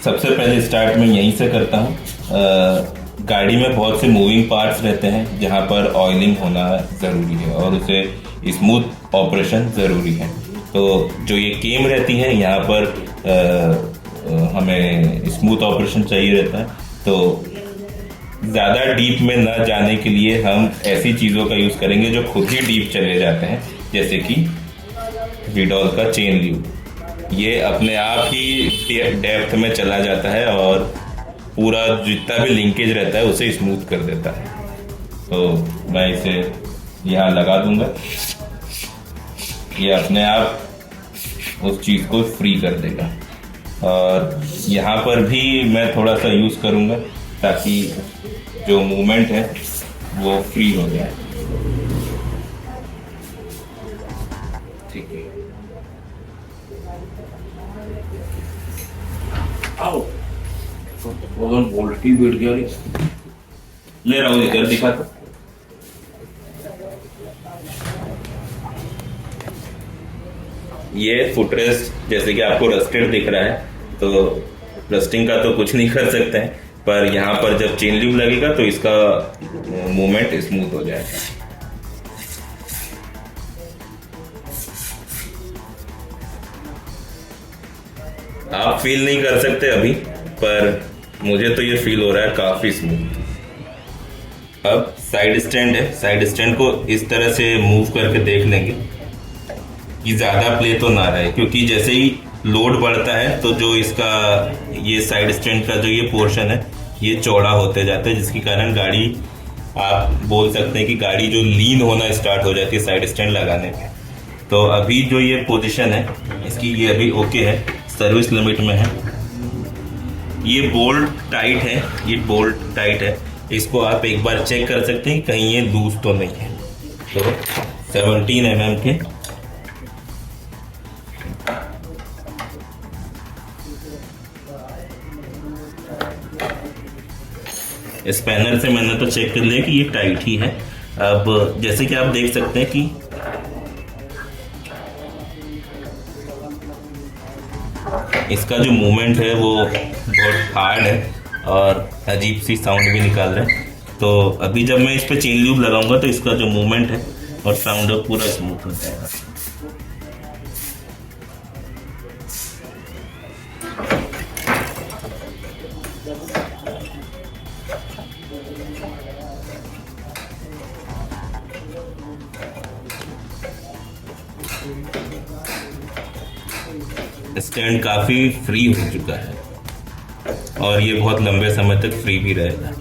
Speaker 1: सबसे पहले स्टार्ट में यहीं से करता हूँ। गाड़ी में बहुत से मूविंग पार्ट्स रहते हैं जहाँ पर ऑयलिंग होना ज़रूरी है और उसे स्मूथ ऑपरेशन ज़रूरी है। तो जो ये केम रहती है यहाँ पर हमें स्मूथ ऑपरेशन चाहिए रहता है। तो ज़्यादा डीप में न जाने के लिए हम ऐसी चीज़ों का यूज़ करेंगे जो खुद ही डीप चले जाते हैं, जैसे कि विडॉल का चेन ल्यूब। ये अपने आप ही डेप्थ में चला जाता है और पूरा जितना भी लिंकेज रहता है उसे स्मूथ कर देता है। तो मैं इसे यहाँ लगा दूंगा, ये अपने आप उस चीज़ को फ्री कर देगा। और यहाँ पर भी मैं थोड़ा सा यूज़ करूँगा ताकि जो मूवमेंट है वो फ्री हो जाए। ठीक है। आओ, बोल्ट की बैठ गया, ले रहा हूँ, इधर दिखा तो। ये फुटरेस्ट जैसे कि आपको रस्टेड दिख रहा है, तो रस्टिंग का तो कुछ नहीं कर सकते हैं, पर यहाँ पर जब चेन ल्यूब लगेगा तो इसका मूवमेंट स्मूथ हो जाएगा। आप फील नहीं कर सकते अभी, पर मुझे तो ये फील हो रहा है काफी स्मूथ। अब साइड स्टैंड है, साइड स्टैंड को इस तरह से मूव करके देख लेंगे कि ज्यादा प्ले तो ना रहे, क्योंकि जैसे ही लोड बढ़ता है तो जो इसका ये साइड स्टैंड का जो ये पोर्शन है ये चौड़ा होते जाता है, जिसके कारण गाड़ी, आप बोल सकते हैं कि गाड़ी जो लीन होना स्टार्ट हो जाती है साइड स्टैंड लगाने पे। तो अभी जो ये पोजीशन है इसकी, ये अभी ओके है, सर्विस लिमिट में है। ये बोल्ट टाइट है, ये बोल्ट टाइट है, इसको आप एक बार चेक कर सकते हैं कहीं ये लूज तो नहीं है। तो 17 mm के स्पैनर से मैंने तो चेक कर लिया कि ये टाइट ही है। अब जैसे कि आप देख सकते हैं कि इसका जो मूवमेंट है वो बहुत हार्ड है और अजीब सी साउंड भी निकाल रहा है। तो अभी जब मैं इस पे चेन ल्यूब लगाऊंगा तो इसका जो मूवमेंट है और साउंड है पूरा स्मूथ हो जाएगा। स्टैंड काफ़ी फ्री हो चुका है और ये बहुत लंबे समय तक फ्री भी रहेगा।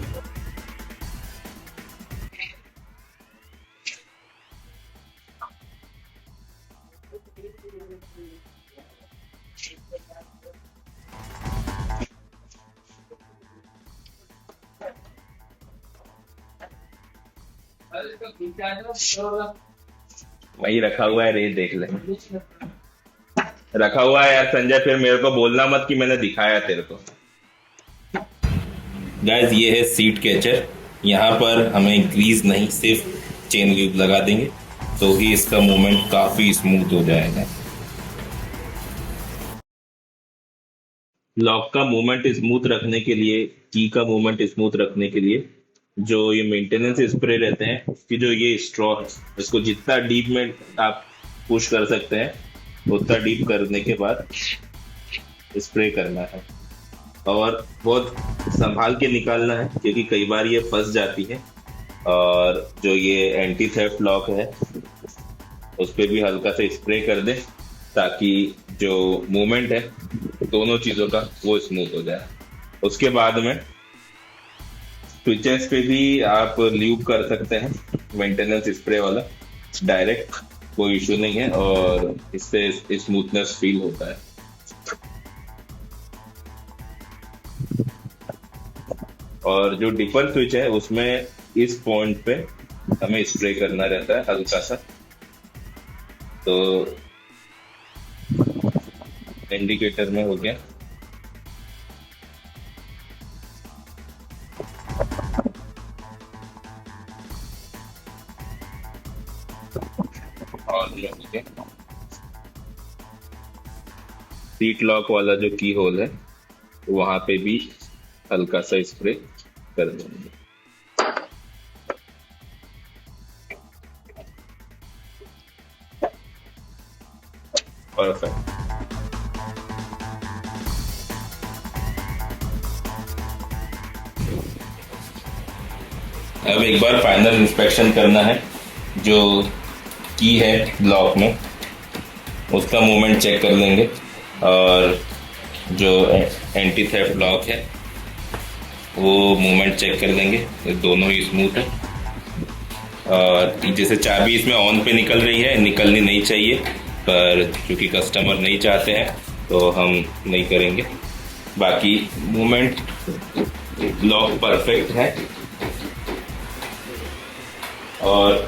Speaker 2: वही रखा हुआ है रे, देख ले। रखा हुआ है यार संजय, फिर मेरे को बोलना मत कि मैंने दिखाया तेरे को।
Speaker 1: गाइस ये है सीट कैचर। यहाँ पर हमें ग्रीस नहीं, सिर्फ चेन लूप लगा देंगे तो ही इसका मूवमेंट काफ़ी स्मूथ हो जाएगा।
Speaker 2: लॉक का मूवमेंट स्मूथ रखने के लिए, की का मूवमेंट स्मूथ रखने के लिए जो ये मेंटेनेंस स्प्रे रहते हैं कि जो ये स्ट्रॉ, इसको जितना डीप में आप पुश कर सकते हैं उतना डीप करने के बाद स्प्रे करना है और बहुत संभाल के निकालना है क्योंकि कई बार ये फंस जाती है। और जो ये एंटी थेफ्ट लॉक है उस पर भी हल्का से स्प्रे कर दें ताकि जो मूवमेंट है दोनों चीज़ों का वो स्मूथ हो जाए। उसके बाद में स्विचेस पे भी आप ल्यूब कर सकते हैं, मेंटेनेंस स्प्रे वाला डायरेक्ट, कोई इशू नहीं है और इससे स्मूथनेस फील होता है। और जो डिपर स्विच है उसमें इस पॉइंट पे हमें स्प्रे करना रहता है हल्का सा, तो इंडिकेटर में हो गया। और सीट लॉक वाला जो की होल है वहां पे भी हल्का सा स्प्रे कर देंगे। परफेक्ट।
Speaker 1: अब एक बार फाइनल इंस्पेक्शन करना है। जो की है लॉक में उसका मूवमेंट चेक कर लेंगे और जो एंटी थेफ्ट लॉक है वो मूवमेंट चेक कर लेंगे, ये दोनों ही स्मूथ है। और जैसे चाबी इसमें ऑन पे निकल रही है, निकलनी नहीं चाहिए, पर क्योंकि कस्टमर नहीं चाहते हैं तो हम नहीं करेंगे। बाकी मूवमेंट लॉक परफेक्ट है और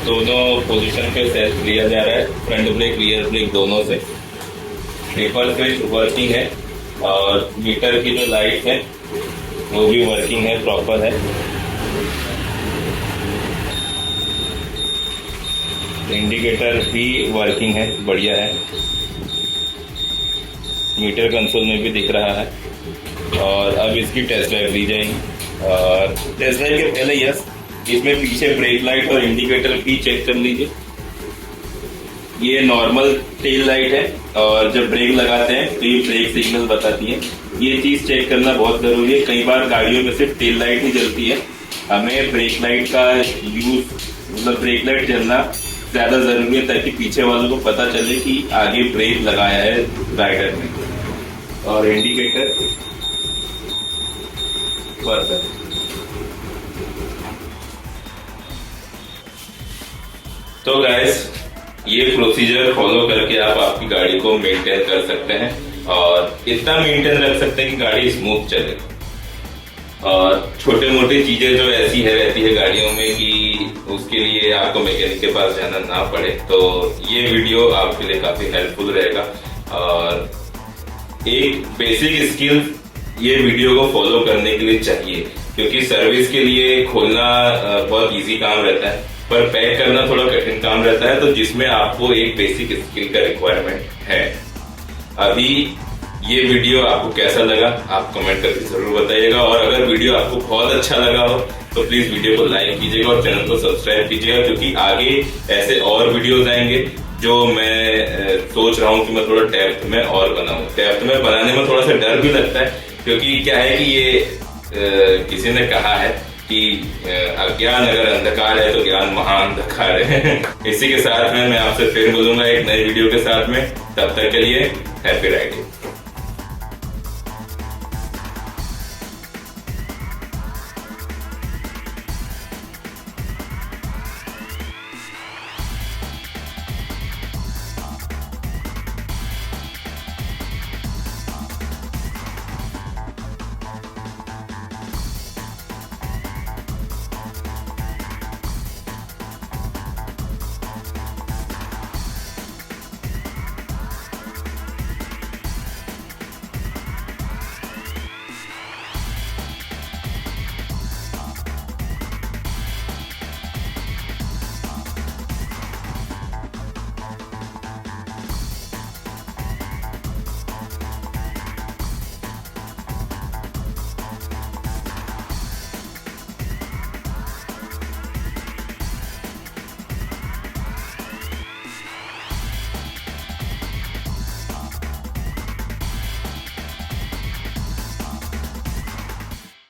Speaker 1: दोनों पोजीशन पे सेट लिया जा रहा है, फ्रंट ब्रेक रियर ब्रेक दोनों से। पेपर स्विच वर्किंग है और मीटर की जो लाइट है वो भी वर्किंग है, प्रॉपर है। इंडिकेटर भी वर्किंग है, बढ़िया है। मीटर कंसोल में भी दिख रहा है। और अब इसकी टेस्ट ड्राइव ली जाएगी और टेस्ट ड्राइव के पहले यस इसमें पीछे ब्रेक लाइट और इंडिकेटर भी चेक कर लीजिए। ये नॉर्मल टेल लाइट है और जब ब्रेक लगाते हैं तो ये ब्रेक सिग्नल बताती है। ये चीज चेक करना बहुत जरूरी है। कई बार गाड़ियों में सिर्फ टेल लाइट ही जलती है, हमें ब्रेक लाइट का यूज, मतलब ब्रेक लाइट जलना ज्यादा जरूरी है ताकि पीछे वालों को पता चले कि आगे ब्रेक लगाया है राइडर ने। और इंडिकेटर परफेक्ट। तो गाइस ये प्रोसीजर फॉलो करके आप आपकी गाड़ी को मेंटेन कर सकते हैं और इतना मेंटेन रख सकते हैं कि गाड़ी स्मूथ चले। और छोटे मोटे चीजें जो ऐसी है रहती है गाड़ियों में कि उसके लिए आपको मैकेनिक के पास जाना ना पड़े, तो ये वीडियो आपके लिए काफी हेल्पफुल रहेगा। और एक बेसिक स्किल ये वीडियो को फॉलो करने के लिए चाहिए, क्योंकि सर्विस के लिए खोलना बहुत इजी काम रहता है पर पैक करना थोड़ा कठिन काम रहता है, तो जिसमें आपको एक बेसिक स्किल का रिक्वायरमेंट है। अभी ये वीडियो आपको कैसा लगा आप कमेंट करके जरूर बताइएगा। और अगर वीडियो आपको बहुत अच्छा लगा हो तो प्लीज वीडियो को लाइक कीजिएगा और चैनल को सब्सक्राइब कीजिएगा, क्योंकि आगे ऐसे और वीडियोस आएंगे जो मैं सोच रहा हूँ कि मैं थोड़ा डेप्थ में और बनाऊं। डेप्थ में बनाने में थोड़ा सा डर भी लगता है, क्योंकि क्या है कि ये किसी ने कहा है कि अज्ञान अगर अंधकार है तो ज्ञान महाअंधकार है। इसी के साथ में मैं आपसे फिर मिलूंगा एक नई वीडियो के साथ में। तब तक के लिए हैप्पी राइडिंग।